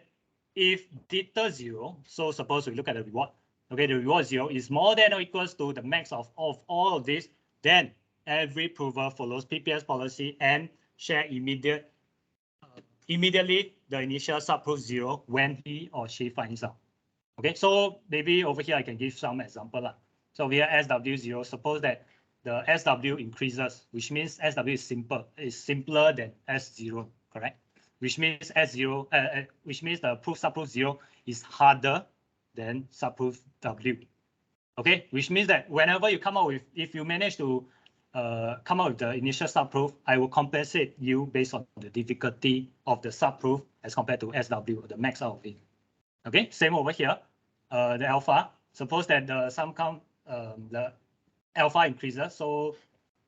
if delta 0, so suppose we look at the reward, okay, the reward 0 is more than or equals to the max of all of this, then every prover follows PPS policy and share immediately the initial subproof 0 when he or she finds out. Okay, so maybe over here I can give some example. So we have SW0, suppose that the SW increases, which means SW is simpler than S0, correct? Which means S0, which means the proof subproof 0 is harder then subproof W. Okay, which means that whenever you come out with, if you manage to come out with the initial subproof, I will compensate you based on the difficulty of the subproof as compared to SW, the max out of it. Okay, same over here. The alpha. Suppose that the sum count, the alpha increases, so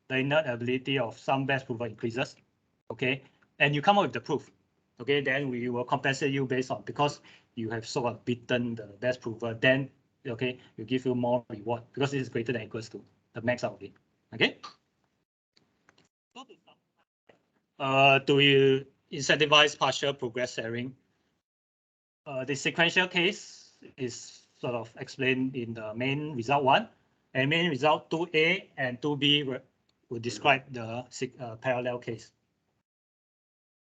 the inert ability of some best prover increases. Okay, and you come up with the proof. Okay, then we will compensate you based on, because you have sort of beaten the best prover, then okay, you give you more reward because it is greater than or equals to the max out of it. Okay. To incentivize partial progress sharing, the sequential case is sort of explained in the main result 1, and main result 2A and 2B will describe the parallel case.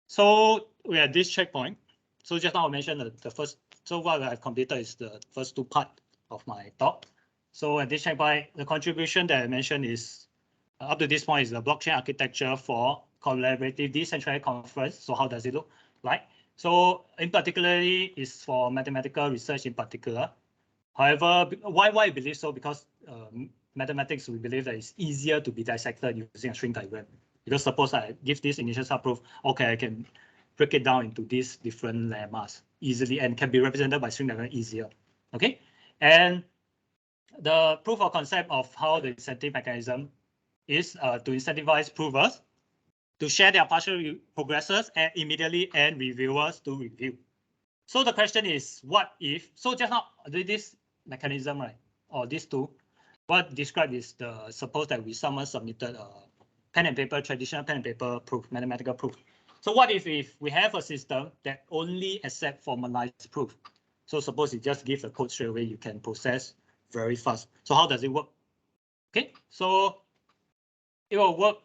So we are at this checkpoint. So just now I mentioned the first, so what I've completed is the first 2 parts of my talk. So at this checkpoint, the contribution that I mentioned is up to this point is the blockchain architecture for collaborative decentralized conference. So how does it look like? So in particularly is for mathematical research in particular. However, why I believe so? Because mathematics, we believe that it's easier to be dissected using a string diagram. Because suppose I give this initial subproof, okay, I can break it down into these different lemmas easily and can be represented by string diagram easier. Okay, and the proof of concept of how the incentive mechanism is to incentivize provers to share their partial progresses and immediately and reviewers to review. So the question is, what if, so just now this mechanism, right, or these two, what described is the, suppose that someone submitted a pen and paper, traditional pen and paper proof, mathematical proof. So what if we have a system that only accept formalized proof? So suppose you just give the code straight away, you can process very fast. So how does it work? Okay, so it will work.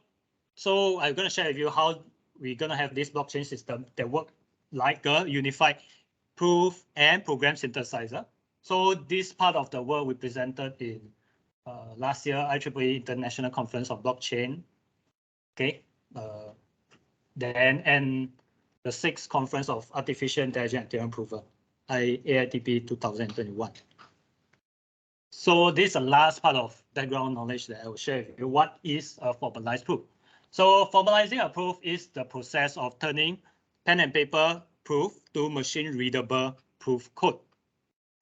So I'm going to share with you how we're going to have this blockchain system that work like a unified proof and program synthesizer. So this part of the work we presented in last year IEEE International Conference on Blockchain. Okay, then and the 6th Conference of Artificial Intelligence and Theorem Prover, AITP 2021. So this is the last part of background knowledge that I will share with you. What is a formalized proof? So formalizing a proof is the process of turning pen and paper proof to machine readable proof code.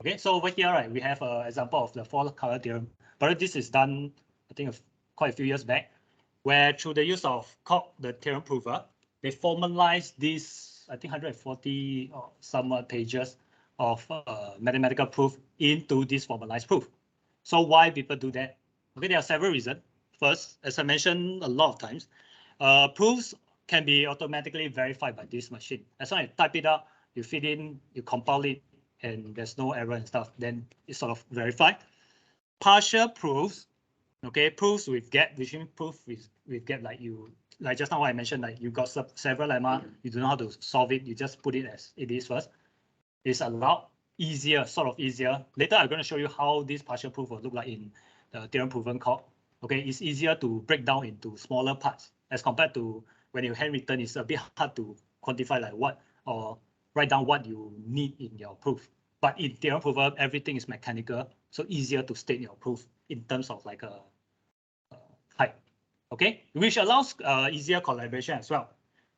Okay, so over here, right, we have an example of the 4-color theorem, but this is done, I think, quite a few years back, where through the use of the theorem prover, they formalize this, I think, 140 or some pages of mathematical proof into this formalized proof. So why people do that? Okay, there are several reasons. First, as I mentioned a lot of times, proofs can be automatically verified by this machine. As long as you type it out, you feed in, you compile it, and there's no error and stuff, then it's sort of verified. Partial proofs, okay, proofs with get, which means proof with get, like just now what I mentioned, like you got several lemma, you don't know how to solve it, you just put it as it is first. It's a lot easier, sort of easier. Later, I'm going to show you how this partial proof will look like in the theorem proven code. Okay, it's easier to break down into smaller parts as compared to when you handwritten. It's a bit hard to quantify like what or write down what you need in your proof. But in theorem prover, everything is mechanical, so easier to state your proof in terms of like a type. Okay, which allows easier collaboration as well.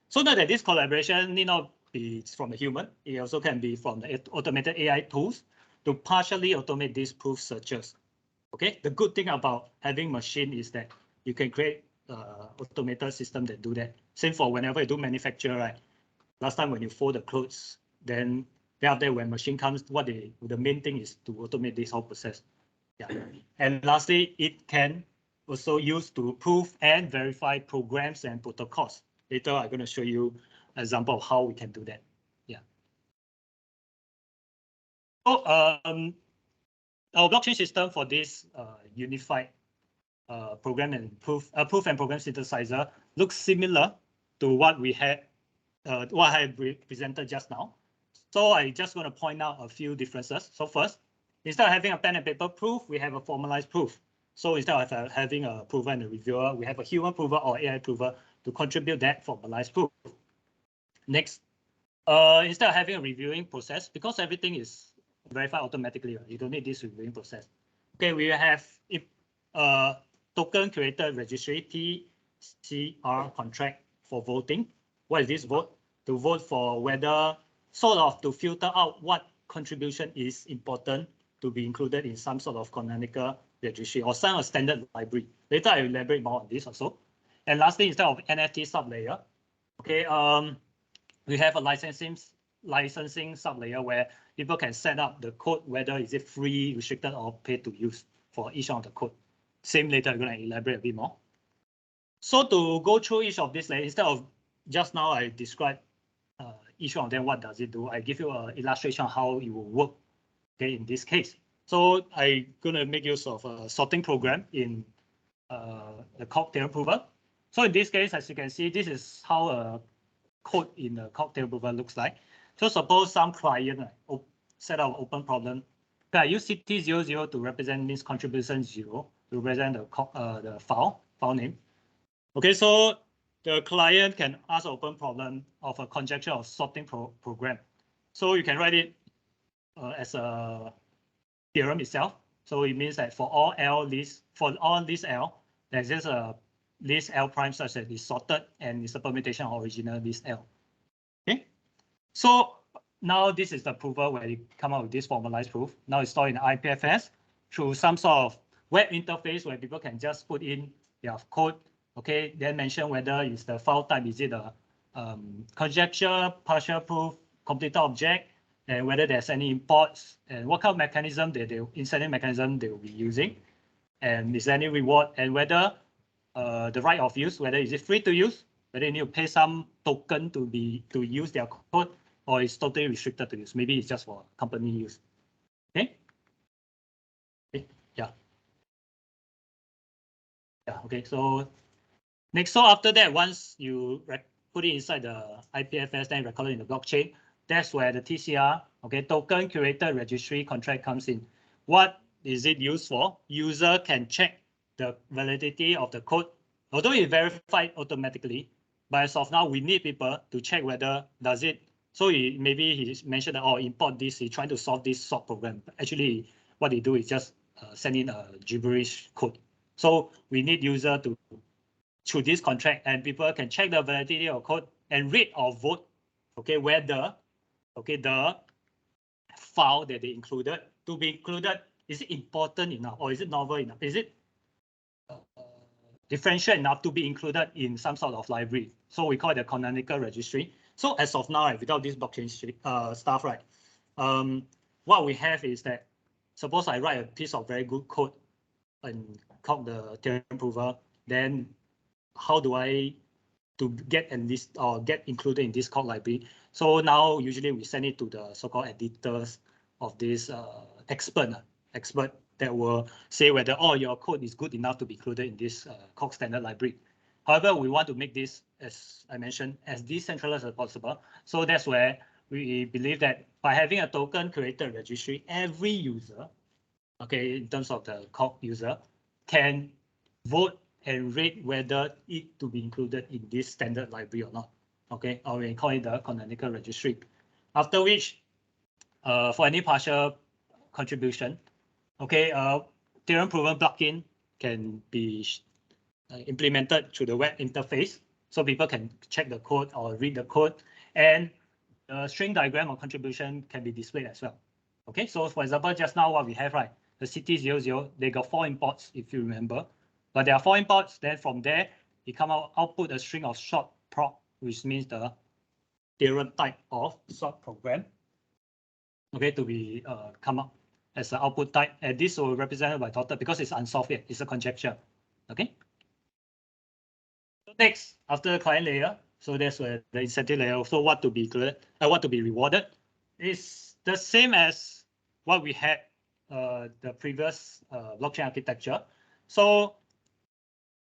So now that this collaboration need not be from a human, it also can be from the automated AI tools to partially automate these proof searches. Okay, the good thing about having machine is that you can create automated system that do that. Same for whenever you do manufacture, right? Last time when you fold the clothes, then after when machine comes, the main thing is to automate this whole process. Yeah. And lastly, it can also use to prove and verify programs and protocols. Later, I'm going to show you an example of how we can do that. Yeah. So our blockchain system for this unified program and proof and program synthesizer looks similar to what we had, what I presented just now. So I just want to point out a few differences. So first, instead of having a pen and paper proof, we have a formalized proof. So instead of having a prover and a reviewer, we have a human prover or AI prover to contribute that formalized proof. Next, instead of having a reviewing process, because everything is verify automatically. Right? You don't need this reviewing process. Okay, we have token created registry TCR contract for voting. What is this vote? To vote for whether sort of to filter out what contribution is important to be included in some sort of canonical registry or some standard library. Later I will elaborate more on this also. And lastly, instead of NFT sublayer, okay, we have a licensing sublayer where people can set up the code, whether is it free, restricted, or paid to use for each of the code. Same later, I'm going to elaborate a bit more. So to go through each of these layers, instead of just now I described each one of them, what does it do? I give you an illustration of how it will work, okay, in this case. So I'm going to make use of a sorting program in the cocktail prover. So in this case, as you can see, this is how a code in the cocktail prover looks like. So suppose some client set up an open problem. Okay, I use CT00 to represent this contribution 0 to represent the file name. Okay, so the client can ask an open problem of a conjecture of sorting program. So you can write it as a theorem itself. So it means that for all L list, L, there's just a list L prime such that it's sorted and it's a permutation of original list L. Okay, so now this is the prover where you come out with this formalized proof. Now it's stored in IPFS through some sort of web interface where people can just put in their code. Okay, then mention whether it's the file type, is it a conjecture, partial proof, completed object, and whether there's any imports and what kind of mechanism incentive mechanism they will be using, and is there any reward, and whether the right of use, whether is it free to use, whether you need to pay some token to use their code, or it's totally restricted to use. Maybe it's just for company use. Okay. Yeah. Okay. So next, so after that, once you put it inside the IPFS, then record it in the blockchain, that's where the TCR, okay, token curated registry contract comes in. What is it used for? User can check the validity of the code, although it's verified automatically. But as of now, we need people to check whether does it. So maybe he mentioned that, oh, import this, he's trying to solve this sort program. Actually, what they do is just send in a gibberish code. So we need user to through this contract, and people can check the validity of code and read or vote, okay, whether, okay, the file that they included to be included, is it important enough or is it novel enough? Is it differential enough to be included in some sort of library? So we call it the canonical registry. So as of now, without this blockchain stuff, right, what we have is that suppose I write a piece of very good code and called the theorem prover, then how do I to get enlist or get included in this code library? So now usually we send it to the so-called editors of this expert that will say whether, oh, your code is good enough to be included in this code standard library. However, we want to make this, as I mentioned, as decentralized as possible. So that's where we believe that by having a token created registry, every user, okay, in terms of the code user, can vote and rate whether it to be included in this standard library or not. Okay, or we call it the canonical registry. After which, for any partial contribution, okay, theorem proven plugin can be implemented through the web interface, so people can check the code or read the code, and the string diagram of contribution can be displayed as well. Okay, so for example, just now what we have, right, the CT00, they got 4 imports if you remember, but there are 4 imports. Then from there, it come out output a string of short prop, which means the theorem type of sort program. Okay, to be come up as an output type, and this will represented by dotted because it's unsolved yet. It's a conjecture. Okay. So next, after the client layer, so that's where the incentive layer. So what to be included, what to be rewarded, is the same as what we had the previous blockchain architecture. So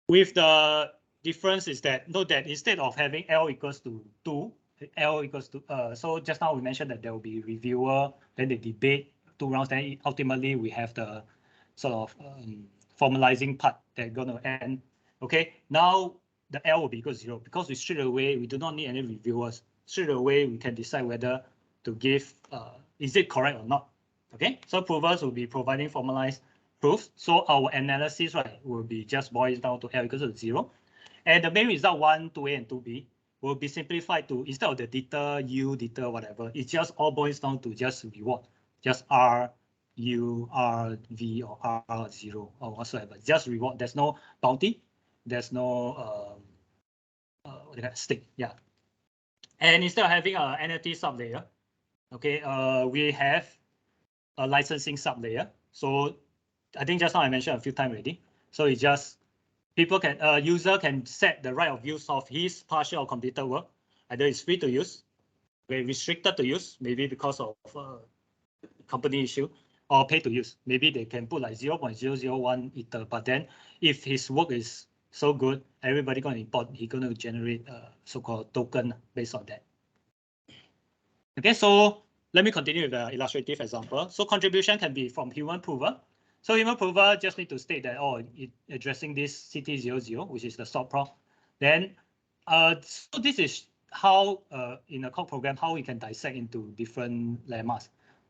with the difference is that note that instead of having L equals to 2, L equals to so just now we mentioned that there will be reviewer, then they debate 2 rounds, then ultimately we have the sort of formalizing part that's going to end. Okay, now the L will be equal to 0 because we straight away we do not need any reviewers. Straight away we can decide whether to give is it correct or not. Okay, so provers will be providing formalized proofs. So our analysis, right, will be just boils down to L equals to 0. And the main result 1, 2A, and 2B will be simplified to, instead of the deter, U, deter, whatever, it just all boils down to just reward, just R, U, R, V, or R, 0, or whatsoever. Just reward. There's no bounty. There's no what do you call it? Stick. Yeah. And instead of having an entity sublayer, okay, we have a licensing sublayer. So I think just now I mentioned a few times already. So it's just people can user can set the right of use of his partial or completed work. Either it's free to use, very restricted to use, maybe because of company issue, or pay to use. Maybe they can put like 0.001 ether, but then if his work is so good, everybody gonna import, he's gonna generate a so-called token based on that. Okay, so let me continue with the illustrative example. So contribution can be from human prover. So human prover just need to state that, oh, it addressing this CT00, which is the sort prop. Then, so this is how in a code program, how we can dissect into different lemmas.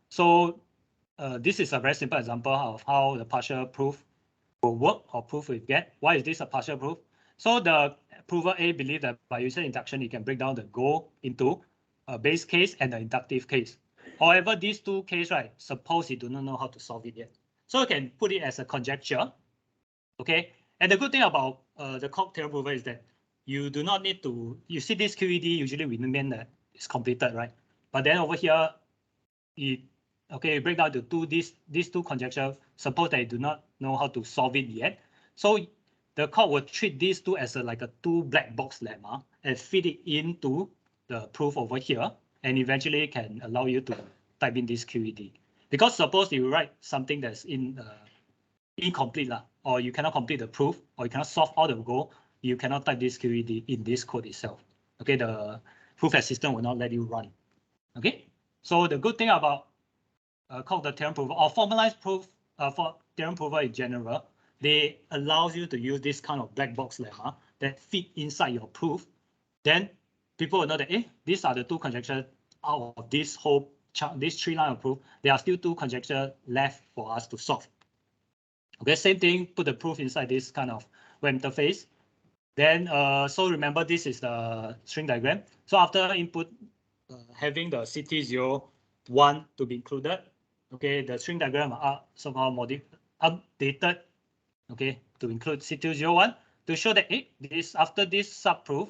So this is a very simple example of how the partial proof will work or proof will get. Why is this a partial proof? So the prover A believes that by using induction, he can break down the goal into a base case and the inductive case. However, these two cases, right, suppose you do not know how to solve it yet. So you can put it as a conjecture, okay? And the good thing about the Coq theorem prover is that you do not need to, you see this QED, usually we mean that it's completed, right? But then over here, it, okay, break down to these two conjectures, suppose that you do not know how to solve it yet. So the Coq will treat these two as like a two black box lemma and feed it into the proof over here, and eventually can allow you to type in this QED. Because suppose you write something that's incomplete, or you cannot complete the proof, or you cannot solve all the goal, you cannot type this QED in this code itself. Okay, the proof assistant will not let you run. Okay, so the good thing about called the theorem prover or formalized proof for theorem prover in general, they allows you to use this kind of black box lemma that fit inside your proof. Then people will know that, these are the two conjectures out of this whole chart, this 3 line of proof. There are still 2 conjectures left for us to solve. Okay, same thing, put the proof inside this kind of web interface. Then, so remember, this is the string diagram. So after input, having the CT01 to be included, okay, the string diagram are somehow updated, okay, to include CT01 to show that this after this subproof,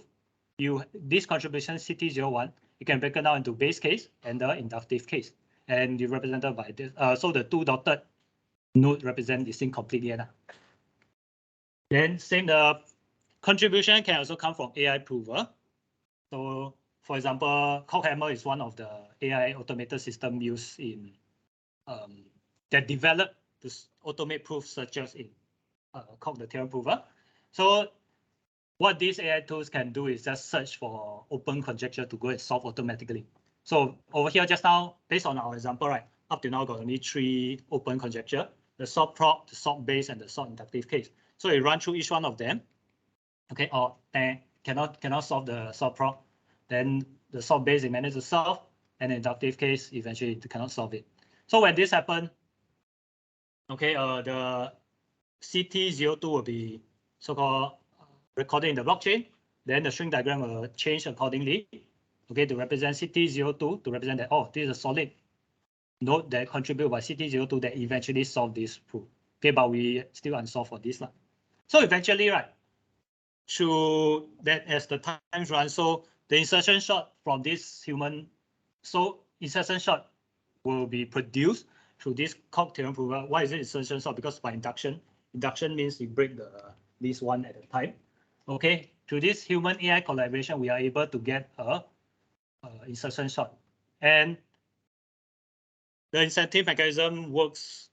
this contribution CT01, you can break it down into base case and the inductive case, and you represented by this. So the 2 dotted node represent this incomplete yet. Then same, the contribution can also come from AI prover. So for example, Cockhammer is one of the AI automated system used in that developed to automate proof searches in called the theorem prover. So what these AI tools can do is just search for open conjecture to go and solve automatically. So over here just now, based on our example, right, up to now got only 3 open conjecture: the sort prop, the sort base, and the sort inductive case. So you run through each one of them. Okay, or cannot solve the sort prop, then the sort base they manage to solve, and the inductive case eventually they cannot solve it. So when this happens, okay, the CT02 will be so-called recorded in the blockchain. Then the string diagram will change accordingly, okay, to represent CT02 to represent that, oh, this is a solid node that contribute by CT02 that eventually solve this proof. Okay, but we still unsolved for this. So eventually, right, through that as the times run, so the insertion shot from this human, so insertion shot will be produced through this Coq theorem prover. Why is it insertion shot? Because by induction means you break this one at a time. Okay, through this human AI collaboration, we are able to get a insertion shot, and the incentive mechanism works.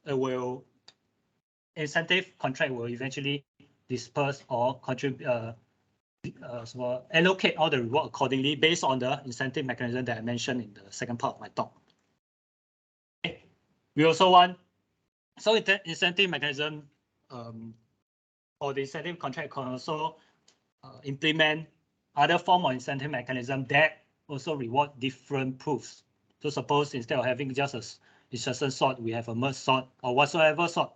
Incentive contract will eventually disperse or contribute. So allocate all the reward accordingly based on the incentive mechanism that I mentioned in the second part of my talk. Okay. We also want, so the incentive mechanism or the incentive contract can also implement other form of incentive mechanism that also reward different proofs. So suppose instead of having just a insertion sort, we have a merge sort, or whatsoever sort.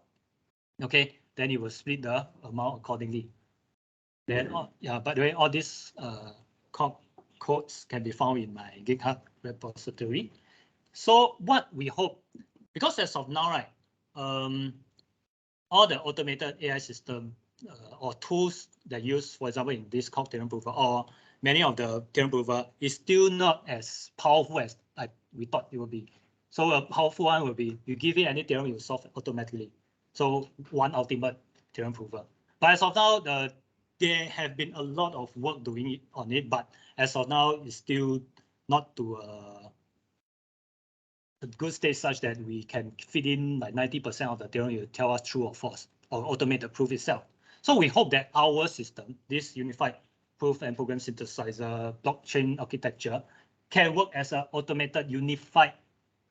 Okay, then it will split the amount accordingly. Then, yeah, by the way, all these codes can be found in my GitHub repository. So what we hope, because as of now, right, all the automated AI system or tools that use, for example, in this theorem prover or many of the theorem prover is still not as powerful as we thought it would be. So a powerful one will be you give it any theorem, you solve automatically. So one ultimate theorem prover. But as of now, there have been a lot of work doing it on it, but as of now, it's still not to a good state such that we can fit in like 90% of the theorem you tell us true or false or automate the proof itself. So we hope that our system, this unified proof and program synthesizer blockchain architecture, can work as an automated unified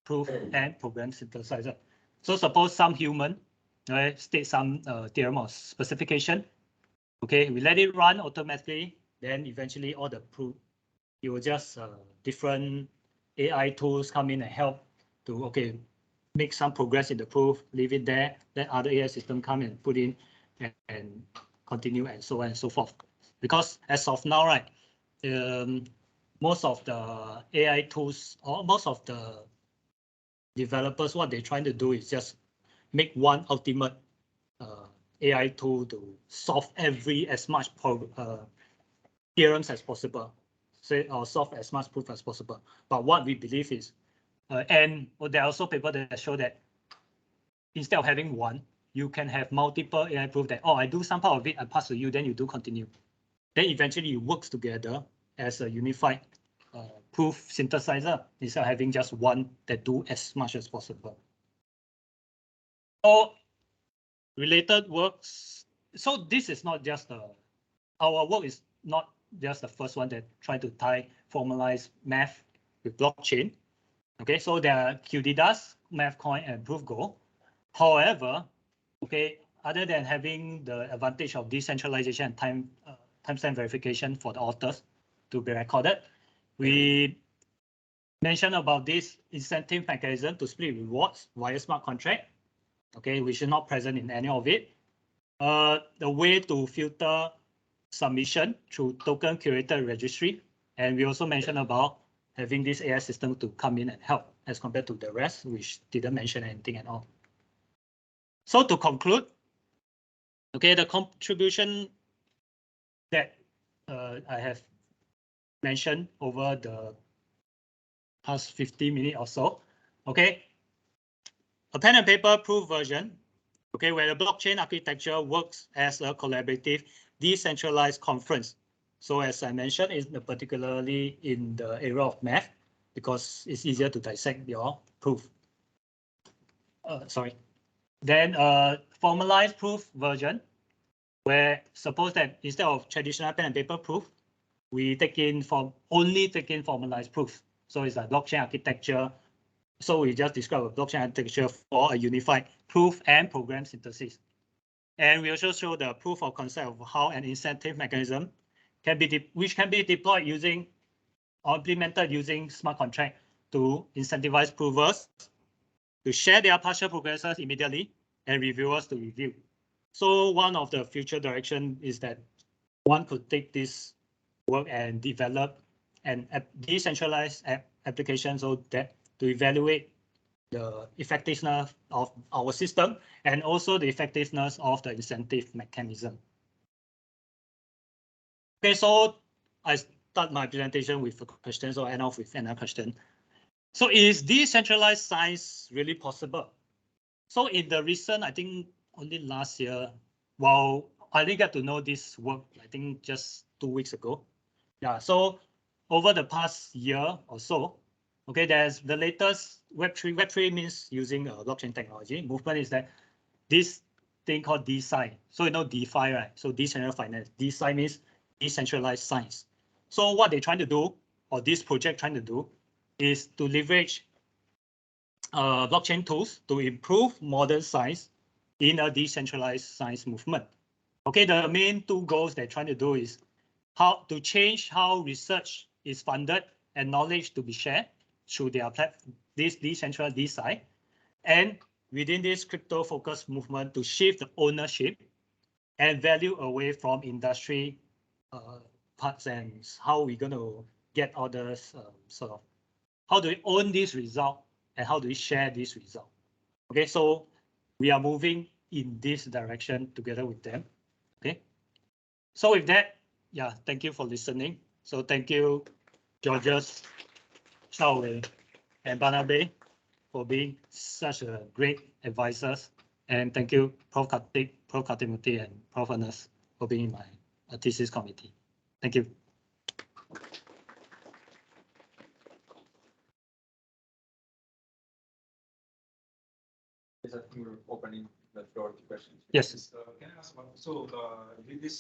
proof and program synthesizer. So suppose some human state some theorem or specification. Okay, we let it run automatically. Then eventually all the proof, it will just different AI tools come in and help to make some progress in the proof, leave it there, let other AI system come and put in and continue and so on and so forth. Because as of now, right, most of the AI tools or most of the developers, what they're trying to do is just make one ultimate AI tool to solve as much theorems as possible, or solve as much proof as possible. But what we believe is, and there are also people that show that instead of having one, you can have multiple AI proof that, I do some part of it, I pass to you, then you do continue. Then eventually it works together as a unified proof synthesizer instead of having just one that do as much as possible. So related works. So this is not just our work is not just the first one that try to tie formalized math with blockchain. Okay, so there are QDDAS, MathCoin, and ProofGo. However, other than having the advantage of decentralization and timestamp verification for the authors to be recorded, we mentioned about this incentive mechanism to split rewards via smart contract. Okay, which is not present in any of it. The way to filter submission through token curated registry. And we also mentioned about having this AI system to come in and help as compared to the rest, which didn't mention anything at all. So to conclude, the contribution that I have mentioned over the past 50 minutes or so, a pen and paper proof version, where the blockchain architecture works as a collaborative, decentralized conference. So as I mentioned, it's particularly in the area of math, because it's easier to dissect your proof. Then formalized proof version, where suppose that instead of traditional pen and paper proof, we only take in formalized proof. So it's a blockchain architecture. So we just describe a blockchain architecture for a unified proof and program synthesis. And we also show the proof of concept of how an incentive mechanism which can be deployed using or implemented using smart contract to incentivize provers to share their partial progresses immediately and reviewers to review. So one of the future direction is that one could take this work and develop an decentralized application so that to evaluate the effectiveness of our system and also the effectiveness of the incentive mechanism. So I start my presentation with a question, so I end off with another question. So is decentralized science really possible? So in the recent, I think only last year, well, I didn't get to know this work, I think just 2 weeks ago. Yeah, so over the past year or so, there's the latest Web3. Web3 means using blockchain technology. Movement is that this thing called DeSci. So DeFi, right? So decentralized finance. DeSci means decentralized science. So what they're trying to do, or this project trying to do, is to leverage blockchain tools to improve modern science in a decentralized science movement. The main 2 goals they're trying to do is how to change how research is funded and knowledge to be shared through their platform, this decentralized DeSci, and within this crypto-focused movement to shift the ownership and value away from industry parts and how we're going to get all this sort of, how do we own this result and how do we share this result? Okay, so we are moving in this direction together with them. Okay, so with that, yeah, thank you for listening. So thank you, Georges, Shao Wei, and Barnabe for being such a great advisors. And thank you, Prof. Kartik, Prof. Kartimurti, and Prof. Ernest for being in my thesis committee. Thank you. Yes, I think we're opening the floor to questions. Yes. Can I ask about, so with this